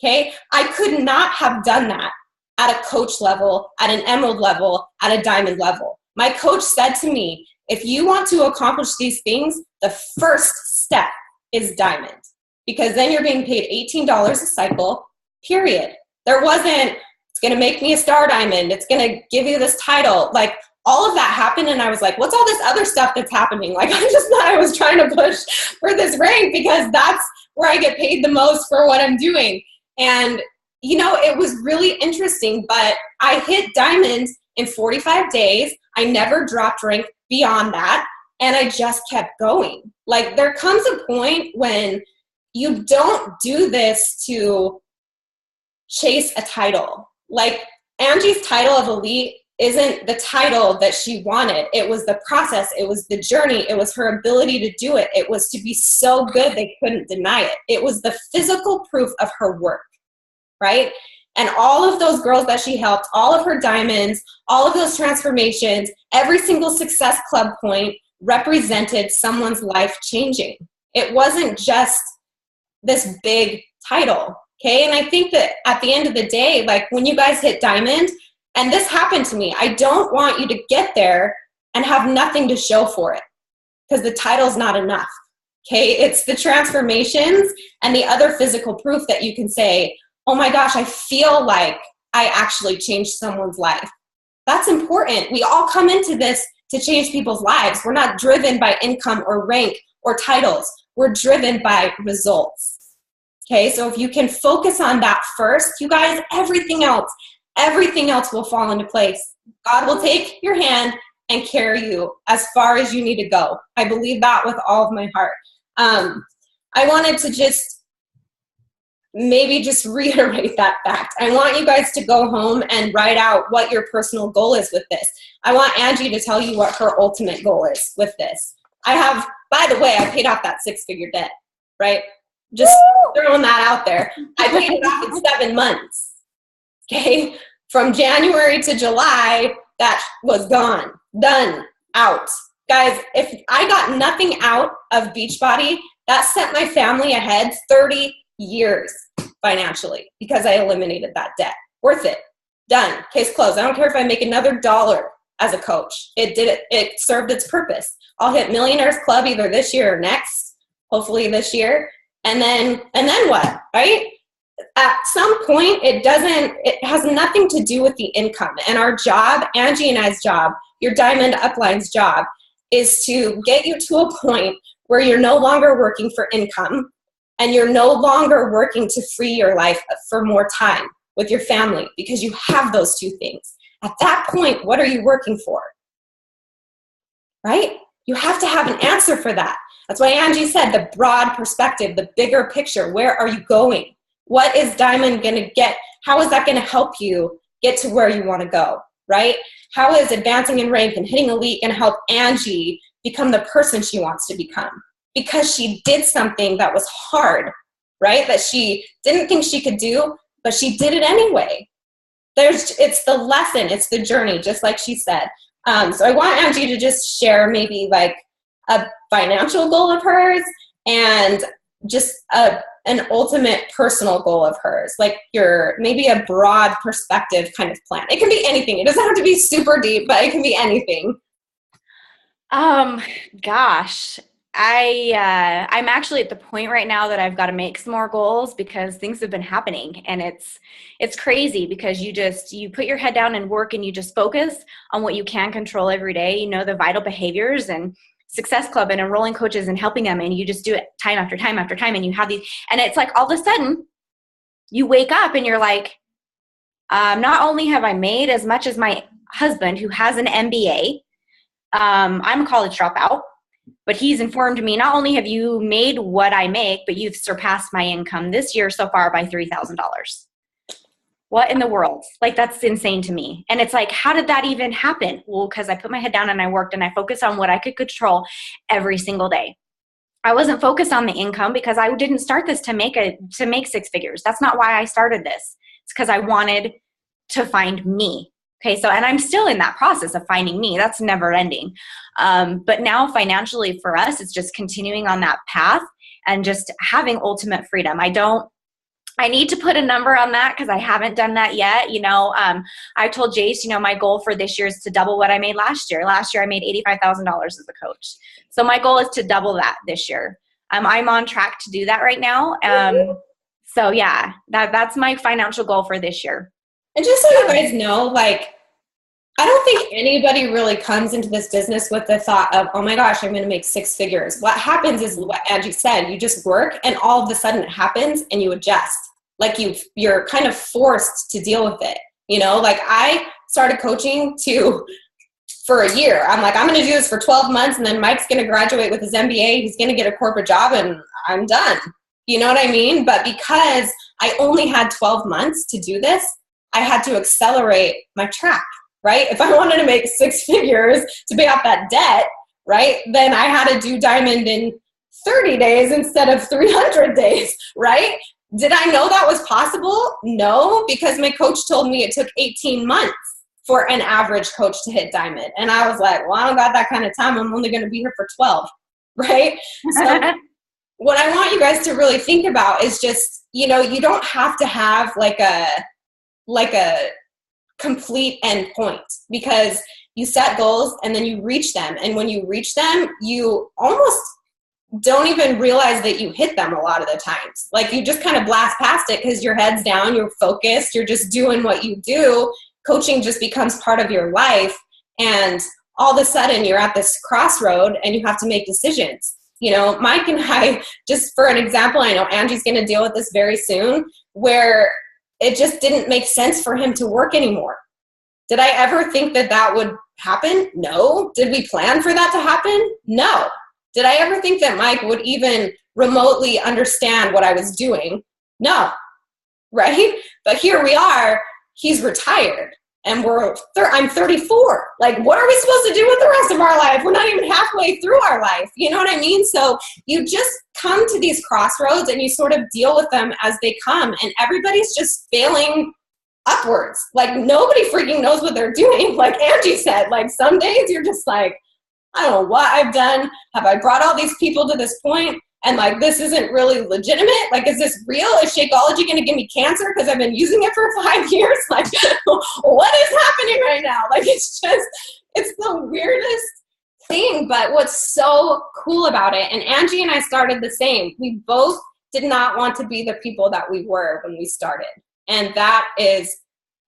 Speaker 1: Okay, I could not have done that at a coach level, at an emerald level, at a diamond level. My coach said to me, if you want to accomplish these things, the first step is diamond, because then you're being paid $18 a cycle, period. There wasn't, it's going to make me a star diamond, it's going to give you this title. Like, all of that happened, and I was like, what's all this other stuff that's happening? Like, I just thought I was trying to push for this rank because that's where I get paid the most for what I'm doing. And you know, it was really interesting, but I hit diamond in 45 days. I never dropped rank beyond that, and I just kept going. Like, there comes a point when you don't do this to chase a title. Like, Angie's title of elite isn't the title that she wanted. It was the process. It was the journey. It was her ability to do it. It was to be so good they couldn't deny it. It was the physical proof of her work. Right? And all of those girls that she helped, all of her diamonds, all of those transformations, every single success club point represented someone's life changing. It wasn't just this big title, okay? And I think that at the end of the day, like when you guys hit diamond, and this happened to me, I don't want you to get there and have nothing to show for it, because the title's not enough, okay? It's the transformations and the other physical proof that you can say, oh my gosh, I feel like I actually changed someone's life. That's important. We all come into this to change people's lives. We're not driven by income or rank or titles. We're driven by results. Okay, so if you can focus on that first, you guys, everything else will fall into place. God will take your hand and carry you as far as you need to go. I believe that with all of my heart. I wanted to just reiterate that fact. I want you guys to go home and write out what your personal goal is with this. I want Angie to tell you what her ultimate goal is with this. By the way, I paid off that 6-figure debt, right? Just throwing that out there. I paid it off in 7 months, okay? From January to July, that was gone, done, out. Guys, if I got nothing out of Beachbody, that set my family ahead 30 years financially because I eliminated that debt. Worth it. Done. Case closed. I don't care if I make another dollar as a coach. It did it. It served its purpose. I'll hit Millionaires Club either this year or next, hopefully this year. And then what, right? At some point, it has nothing to do with the income. And our job, Angie and I's job, your Diamond Upline's job, is to get you to a point where you're no longer working for income and you're no longer working to free your life for more time with your family because you have those two things. At that point, what are you working for? Right? You have to have an answer for that. That's why Angie said the broad perspective, the bigger picture. Where are you going? What is Diamond going to get? How is that going to help you get to where you want to go, right? How is advancing in rank and hitting elite going to help Angie become the person she wants to become? Because she did something that was hard, right? That she didn't think she could do, but she did it anyway. It's the lesson, it's the journey, just like she said. So I want Angie to just share maybe like a financial goal of hers and just an ultimate personal goal of hers, like maybe a broad perspective kind of plan. It can be anything. It doesn't have to be super deep, but it can be anything.
Speaker 2: Gosh, I'm actually at the point right now that I've got to make some more goals because things have been happening, and it's crazy because you put your head down and work and you just focus on what you can control every day. You know, the vital behaviors and Success Club and enrolling coaches and helping them, and you just do it time after time after time, and you have these, and it's like all of a sudden you wake up and you're like, not only have I made as much as my husband who has an MBA, I'm a college dropout, but he's informed me, not only have you made what I make, but you've surpassed my income this year so far by $3,000. What in the world? Like, that's insane to me. And it's like, how did that even happen? Well, because I put my head down and I worked and I focused on what I could control every single day. I wasn't focused on the income because I didn't start this to make 6 figures. That's not why I started this. It's because I wanted to find me. Okay, so, and I'm still in that process of finding me. That's never ending. But now financially for us, it's just continuing on that path and just having ultimate freedom. I need to put a number on that because I haven't done that yet. You know, I told Jace, you know, my goal for this year is to double what I made last year. Last year I made $85,000 as a coach. So my goal is to double that this year. I'm on track to do that right now. So yeah, that's my financial goal for this year.
Speaker 1: And just so you guys know, like, I don't think anybody really comes into this business with the thought of, oh my gosh, I'm going to make 6 figures. What happens is what Angie said, you just work and all of a sudden it happens and you adjust. Like you're kind of forced to deal with it. You know, like I started coaching for a year. I'm like, I'm going to do this for 12 months and then Mike's going to graduate with his MBA. He's going to get a corporate job and I'm done. You know what I mean? But because I only had 12 months to do this, I had to accelerate my track, right? If I wanted to make 6 figures to pay off that debt, right, then I had to do Diamond in 30 days instead of 300 days, right? Did I know that was possible? No, because my coach told me it took 18 months for an average coach to hit diamond. And I was like, well, I don't got that kind of time. I'm only going to be here for 12, right? So what I want you guys to really think about is just, you know, you don't have to have like a complete end point, because you set goals and then you reach them. And when you reach them, you almost don't even realize that you hit them a lot of the times. Like you just kind of blast past it because your head's down, you're focused, you're just doing what you do. Coaching just becomes part of your life. And all of a sudden you're at this crossroad and you have to make decisions. You know, Mike and I, just for an example, I know Angie's going to deal with this very soon, where it just didn't make sense for him to work anymore. Did I ever think that that would happen? No. Did we plan for that to happen? No. Did I ever think that Mike would even remotely understand what I was doing? No. Right? But here we are, he's retired, and I'm 34. Like, what are we supposed to do with the rest of our life? We're not even halfway through our life. You know what I mean? So you just come to these crossroads and you sort of deal with them as they come, and everybody's just failing upwards. Like, nobody freaking knows what they're doing. Like Angie said, like some days you're just like, I don't know what I've done. Have I brought all these people to this point? And like, this isn't really legitimate. Like, is this real? Is Shakeology going to give me cancer because I've been using it for 5 years? Like, what is happening right now? Like, it's the weirdest thing. But what's so cool about it, and Angie and I started the same. We both did not want to be the people that we were when we started. And that is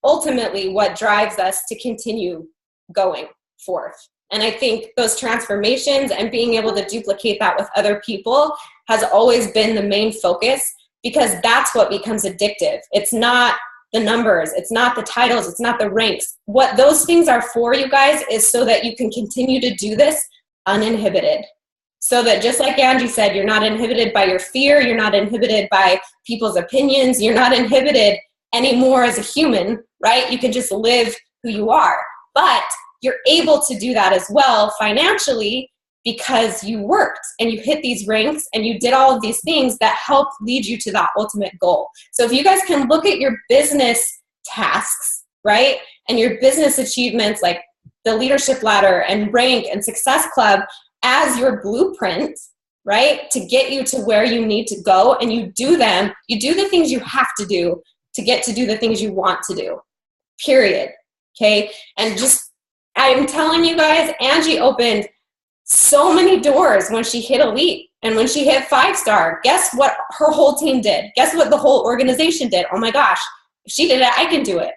Speaker 1: ultimately what drives us to continue going forth. And I think those transformations and being able to duplicate that with other people has always been the main focus, because that's what becomes addictive. It's not the numbers, it's not the titles, it's not the ranks. What those things are for, you guys, is so that you can continue to do this uninhibited. So that, just like Angie said, you're not inhibited by your fear, you're not inhibited by people's opinions, you're not inhibited anymore as a human, right? You can just live who you are. But you're able to do that as well financially, because you worked and you hit these ranks and you did all of these things that help lead you to that ultimate goal. So if you guys can look at your business tasks, right, and your business achievements like the leadership ladder and rank and success club as your blueprint, right, to get you to where you need to go, and you do them, you do the things you have to do to get to do the things you want to do, period. Okay. And just, I'm telling you guys, Angie opened so many doors when she hit elite and when she hit 5-star. Guess what her whole team did? Guess what the whole organization did? Oh my gosh, if she did it, I can do it,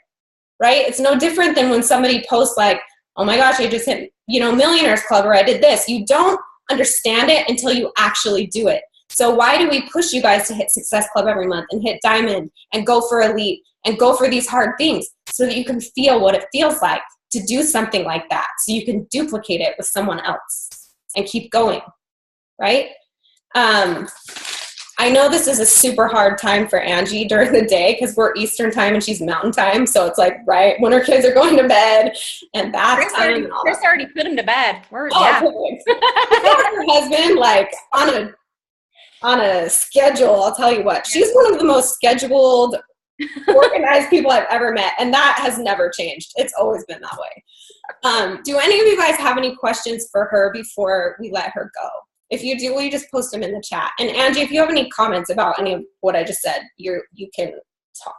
Speaker 1: right? It's no different than when somebody posts like, oh my gosh, I just hit, Millionaires Club, or I did this. You don't understand it until you actually do it. So why do we push you guys to hit Success Club every month and hit Diamond and go for elite and go for these hard things? So that you can feel what it feels like to do something like that, so you can duplicate it with someone else and keep going, right? I know this is a super hard time for Angie during the day because we're Eastern time and she's Mountain time, so it's like right when her kids are going to bed, and that's
Speaker 2: Chris already put him to bed.
Speaker 1: Her husband, like on a schedule. I'll tell you what, she's one of the most scheduled, organized people I've ever met, and that has never changed. It's always been that way. Do any of you guys have any questions for her before we let her go? If you do, will you just post them in the chat? And Angie, if you have any comments about any of what I just said, you can talk.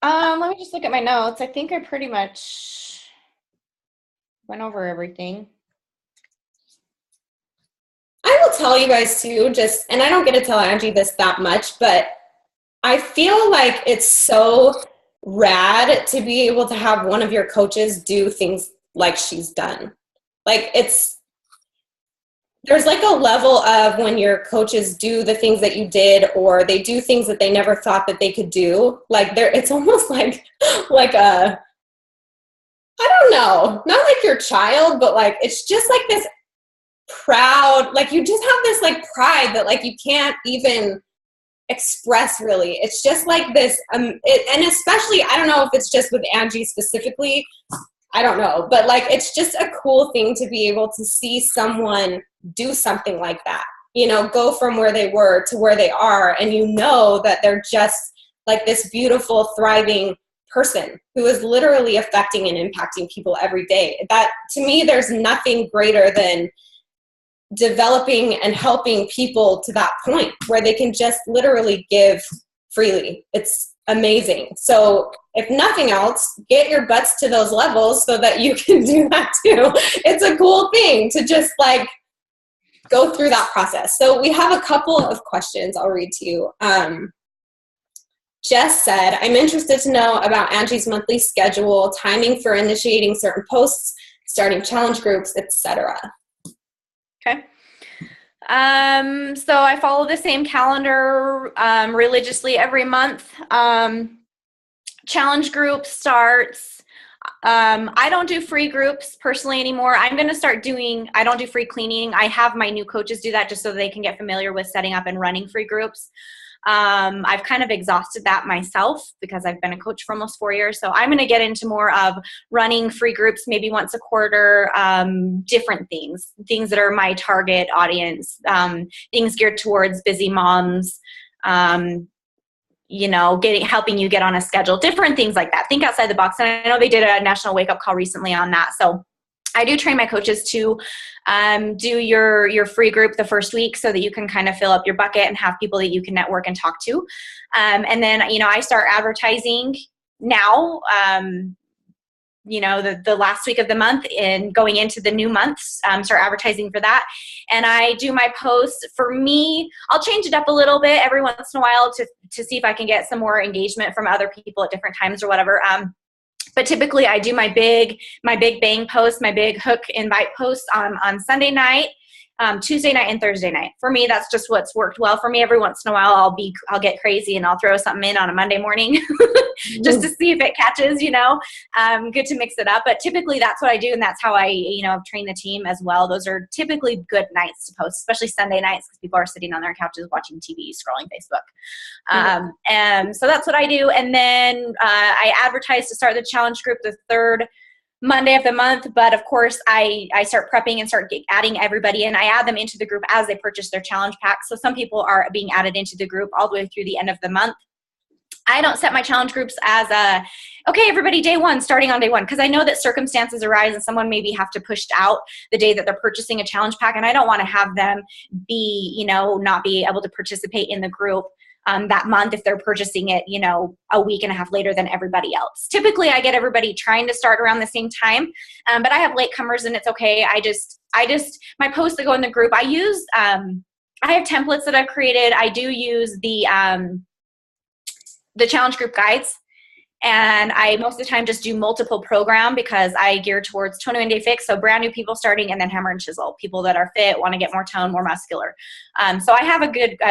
Speaker 2: Let me just look at my notes. I think I pretty much went over everything.
Speaker 1: I will tell you guys too, and I don't get to tell Angie this that much, but I feel like it's so rad to be able to have one of your coaches do things like she's done. Like, there's like a level of when your coaches do the things that you did, or they do things that they never thought that they could do. Like, it's almost like I don't know, not like your child, but like, it's just like this proud, like you just have this like pride that like you can't even express really. It's just like this, and especially, I don't know if it's just with Angie specifically, I don't know, but like, it's just a cool thing to be able to see someone do something like that. you know, go from where they were to where they are, and you know that they're just like this beautiful, thriving person who is literally affecting and impacting people every day. That, to me, there's nothing greater than developing and helping people to that point where they can just literally give freely. It's amazing. So if nothing else, get your butts to those levels so that you can do that too. It's a cool thing to just like go through that process. So we have a couple of questions I'll read to you. Jess said, I'm interested to know about Angie's monthly schedule, timing for initiating certain posts, starting challenge groups, etc.
Speaker 2: Okay. So I follow the same calendar religiously every month. Challenge group starts. I don't do free groups personally anymore. I'm going to start doing, I don't do free cleaning. I have my new coaches do that just so they can get familiar with setting up and running free groups. I've kind of exhausted that myself because I've been a coach for almost 4 years. So I'm going to get into more of running free groups, maybe once a quarter, different things that are my target audience, things geared towards busy moms, you know, helping you get on a schedule, different things like that. Think outside the box. And I know they did a national wake up call recently on that. So I do train my coaches to do your free group the first week so that you can kind of fill up your bucket and have people that you can network and talk to. And then, you know, I start advertising now, you know, the last week of the month and going into the new months, start advertising for that. And I do my posts. For me, I'll change it up a little bit every once in a while to see if I can get some more engagement from other people at different times or whatever. But typically I do my big bang post, my big hook invite post on Sunday night, Tuesday night, and Thursday night. For me, that's just what's worked well for me. Every once in a while I'll get crazy and I'll throw something in on a Monday morning just to see if it catches, you know. Good to mix it up. But typically that's what I do, and that's how I, you know, train the team as well. Those are typically good nights to post, especially Sunday nights because people are sitting on their couches watching TV, scrolling Facebook. And so that's what I do. And then I advertise to start the challenge group the third Monday of the month, but of course I start prepping and start adding everybody in. I add them into the group as they purchase their challenge pack. So some people are being added into the group all the way through the end of the month. I don't set my challenge groups as okay, everybody, day one, starting on day one, because I know that circumstances arise and someone maybe have to push out the day that they're purchasing a challenge pack, and I don't want to have them be, you know, not be able to participate in the group that month if they're purchasing it, you know, a week and a half later than everybody else. Typically, I get everybody trying to start around the same time, but I have latecomers and it's okay. I just my posts that go in the group, I use, I have templates that I've created. I do use the challenge group guides. And I most of the time just do multiple program because I gear towards tone and day fix. So brand new people starting, and then hammer and chisel, people that are fit, want to get more tone, more muscular. So I have a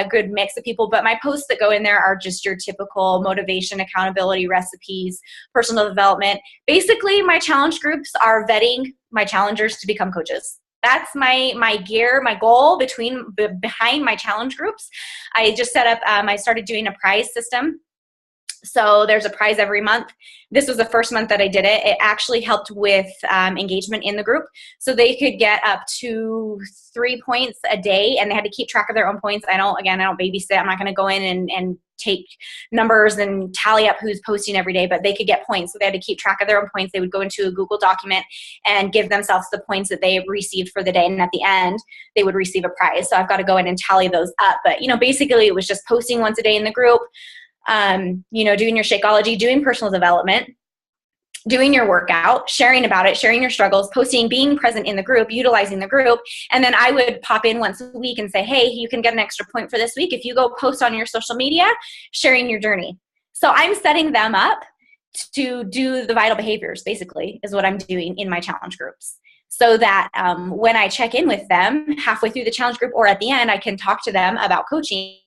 Speaker 2: good mix of people, but my posts that go in there are just your typical motivation, accountability, recipes, personal development. Basically, my challenge groups are vetting my challengers to become coaches. That's my gear, my goal behind my challenge groups. I just set up, I started doing a prize system. So there's a prize every month. This was the first month that I did it. It actually helped with engagement in the group. So they could get up to 3 points a day, and they had to keep track of their own points. I don't babysit. I'm not going to go in and take numbers and tally up who's posting every day, but they could get points. So they had to keep track of their own points. They would go into a Google document and give themselves the points that they received for the day. And at the end, they would receive a prize. So I've got to go in and tally those up. But, you know, basically it was just posting once a day in the group, you know, doing your Shakeology, doing personal development, doing your workout, sharing about it, sharing your struggles, posting, being present in the group, utilizing the group. And then I would pop in once a week and say, hey, you can get an extra point for this week if you go post on your social media, sharing your journey. So I'm setting them up to do the vital behaviors, basically, is what I'm doing in my challenge groups. So that when I check in with them halfway through the challenge group or at the end, I can talk to them about coaching.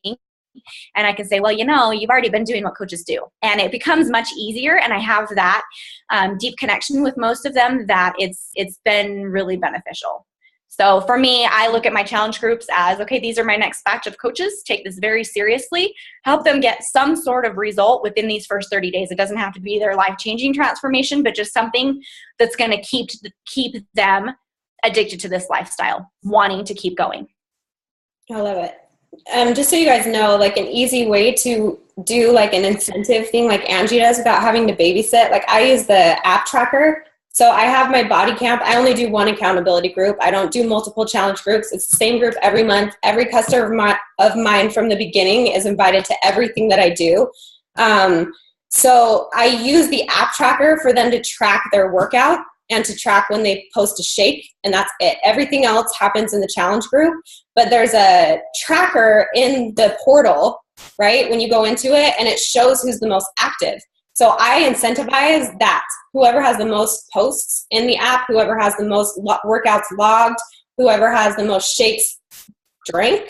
Speaker 2: And I can say, well, you know, you've already been doing what coaches do. And it becomes much easier. And I have that deep connection with most of them that it's been really beneficial. So for me, I look at my challenge groups as, okay, these are my next batch of coaches. Take this very seriously. Help them get some sort of result within these first 30 days. It doesn't have to be their life-changing transformation, but just something that's going to keep them addicted to this lifestyle, wanting to keep going.
Speaker 1: I love it. Just so you guys know, like an easy way to do like an incentive thing like Angie does without having to babysit, like I use the app tracker. So I have my body camp. I only do one accountability group. I don't do multiple challenge groups. It's the same group every month. Every customer of mine from the beginning is invited to everything that I do. So I use the app tracker for them to track their workout and to track when they post a shake, and that's it. Everything else happens in the challenge group, but there's a tracker in the portal, right, when you go into it, and it shows who's the most active. So I incentivize that. Whoever has the most posts in the app, whoever has the most workouts logged, whoever has the most shakes drunken,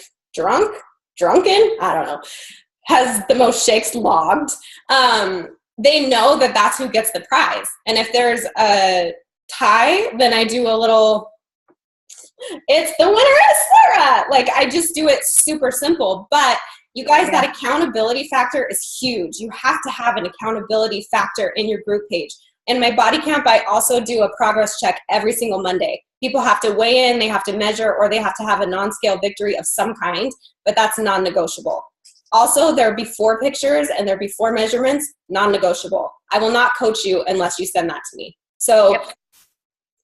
Speaker 1: I don't know, has the most shakes logged, they know that that's who gets the prize. And if there's a tie, then I do a little, it's the winner is Sarah. Like I just do it super simple. But you guys, that accountability factor is huge. You have to have an accountability factor in your group page. In my body camp, I also do a progress check every single Monday. People have to weigh in, they have to measure, or they have to have a non-scale victory of some kind, but that's non-negotiable. Also, their before pictures and their before measurements, non-negotiable. I will not coach you unless you send that to me. So,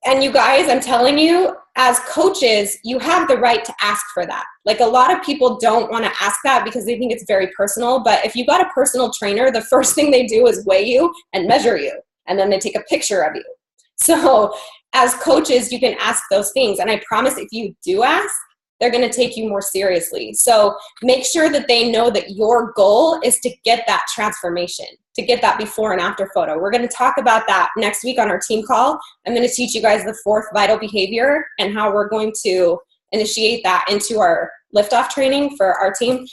Speaker 1: and you guys, I'm telling you, as coaches, you have the right to ask for that. Like a lot of people don't want to ask that because they think it's very personal. But if you got a personal trainer, the first thing they do is weigh you and measure you. And then they take a picture of you. So as coaches, you can ask those things. And I promise if you do ask, they're going to take you more seriously. So make sure that they know that your goal is to get that transformation, to get that before and after photo. We're going to talk about that next week on our team call. I'm going to teach you guys the 4th vital behavior and how we're going to initiate that into our liftoff training for our team.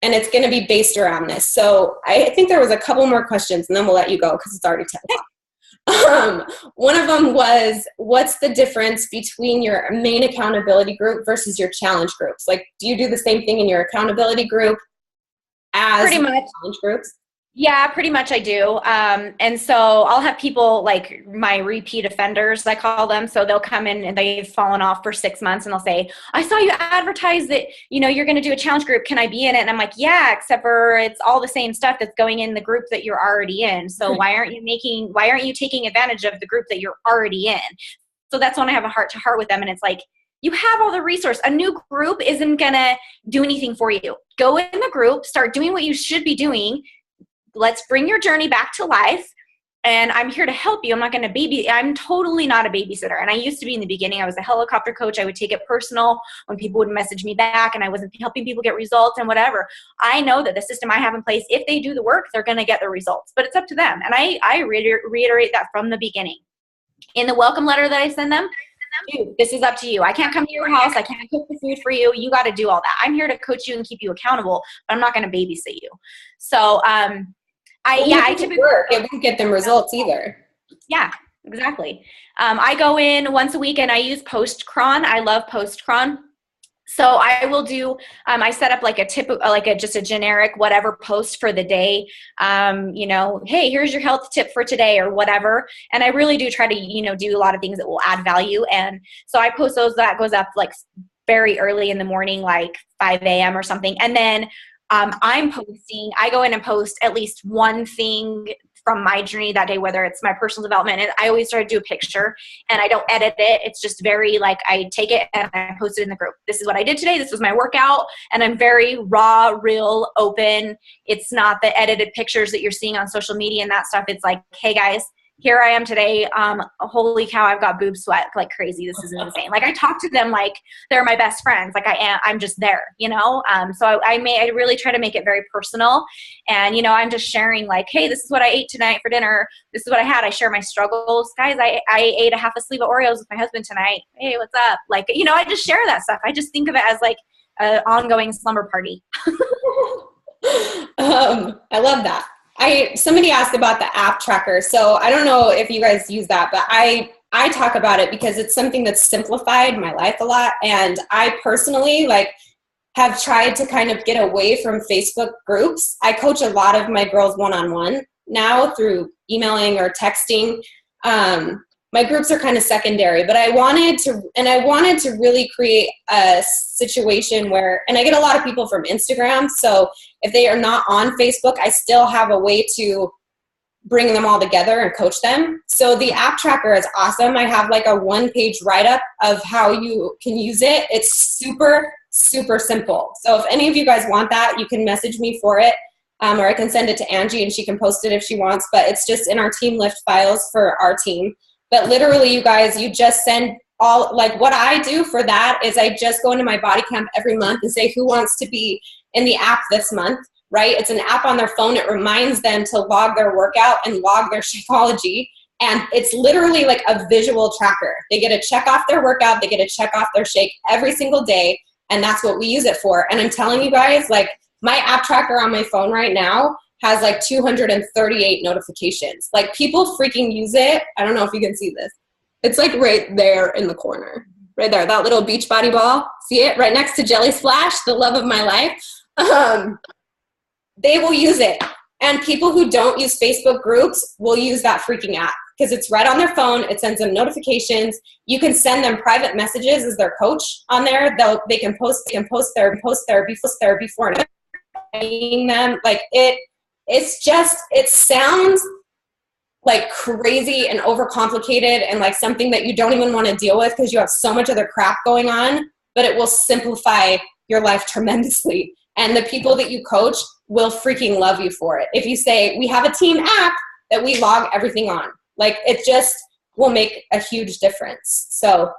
Speaker 1: And it's going to be based around this. So I think there was a couple more questions and then we'll let you go because it's already 10 o'clock. One of them was, what's the difference between your main accountability group versus your challenge groups? Like, do you do the same thing in your accountability group as
Speaker 2: pretty much
Speaker 1: challenge groups?
Speaker 2: Yeah, pretty much I do. And so I'll have people like my repeat offenders, I call them. So they'll come in and they've fallen off for 6 months and they'll say, I saw you advertise that, you know, you're going to do a challenge group. Can I be in it? And I'm like, yeah, except for it's all the same stuff that's going in the group that you're already in. So why aren't you taking advantage of the group that you're already in? So that's when I have a heart to heart with them. And it's like, you have all the resource. A new group isn't going to do anything for you. Go in the group, start doing what you should be doing. Let's bring your journey back to life. And I'm here to help you. I'm not going to I'm totally not a babysitter. And I used to be in the beginning. I was a helicopter coach. I would take it personal when people would message me back and I wasn't helping people get results and whatever. I know that the system I have in place, if they do the work, they're going to get the results. But it's up to them. And I reiterate that from the beginning. In the welcome letter that I send them, dude, this is up to you. I can't come to your house. I can't cook the food for you. You got to do all that. I'm here to coach you and keep you accountable, but I'm not going to babysit you. So, I typically
Speaker 1: work. It won't get them results either.
Speaker 2: Yeah, exactly. I go in once a week and I use Postcron. I love Postcron. So I will do, I set up like just a generic whatever post for the day. You know, hey, here's your health tip for today or whatever. And I really do try to, you know, do a lot of things that will add value. And so I post those, that goes up like very early in the morning, like 5 a.m. or something. And then I go in and post at least one thing from my journey that day, whether it's my personal development. And I always try to do a picture and I don't edit it. It's just very like, I take it and I post it in the group. This is what I did today. This was my workout. And I'm very raw, real, open. It's not the edited pictures that you're seeing on social media and that stuff. It's like, hey guys, here I am today. Holy cow, I've got boob sweat like crazy. This is insane. Like I talk to them like they're my best friends. Like I'm just there, you know? So I really try to make it very personal. And, you know, I'm just sharing like, hey, this is what I ate tonight for dinner. This is what I had. I share my struggles. Guys, I ate a half a sleeve of Oreos with my husband tonight. Hey, what's up? Like, you know, I just share that stuff. I just think of it as like an ongoing slumber party.
Speaker 1: I love that. Somebody asked about the app tracker. So I don't know if you guys use that, but I talk about it because it's something that's simplified my life a lot. And I personally have tried to kind of get away from Facebook groups. I coach a lot of my girls one-on-one now through emailing or texting. my groups are kind of secondary, but I wanted to really create a situation where, and I get a lot of people from Instagram. So if they are not on Facebook, I still have a way to bring them all together and coach them. So the app tracker is awesome. I have like a 1-page write-up of how you can use it. It's super, super simple. So if any of you guys want that, you can message me for it, or I can send it to Angie and she can post it if she wants, but it's just in our team lift files for our team. But literally, you guys, you just send all, like what I do for that is I just go into my body camp every month and say who wants to be in the app this month. Right? It's an app on their phone. It reminds them to log their workout and log their Shakeology. And it's literally like a visual tracker. They get to check off their workout. They get to check off their shake every single day. And that's what we use it for. And I'm telling you guys, like my app tracker on my phone right now has like 238 notifications. Like people freaking use it. I don't know if you can see this. It's like right there in the corner. Right there. That little beach body ball. See it? Right next to Jelly Splash, the love of my life. They will use it. And people who don't use Facebook groups will use that freaking app because it's right on their phone. It sends them notifications. You can send them private messages as their coach on there. They can post their before and them. Like it sounds like crazy and overcomplicated and like something that you don't even want to deal with because you have so much other crap going on, but it will simplify your life tremendously. And the people that you coach will freaking love you for it. If you say, we have a team app that we log everything on, like it just will make a huge difference. So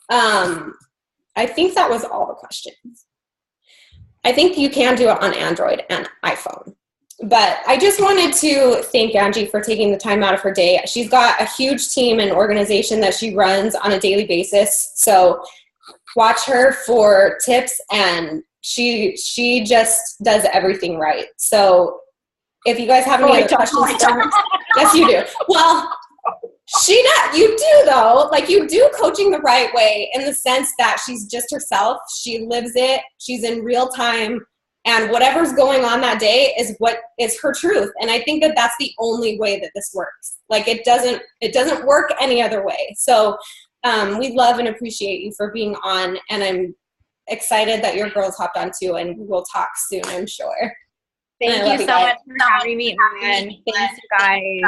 Speaker 1: I think that was all the questions. I think you can do it on Android and iPhone. But I just wanted to thank Angie for taking the time out of her day. She's got a huge team and organization that she runs on a daily basis. So watch her for tips, and she just does everything right. So if you guys have any other questions, yes, you do. Well, you do though. Like you do coaching the right way in the sense that she's just herself. She lives it. She's in real time, and whatever's going on that day is what is her truth. And I think that that's the only way that this works. Like it doesn't work any other way. So we love and appreciate you for being on, and I'm excited that your girls hopped on too, and we'll talk soon, I'm sure.
Speaker 2: Thank you so much for having me on. Thanks, you guys.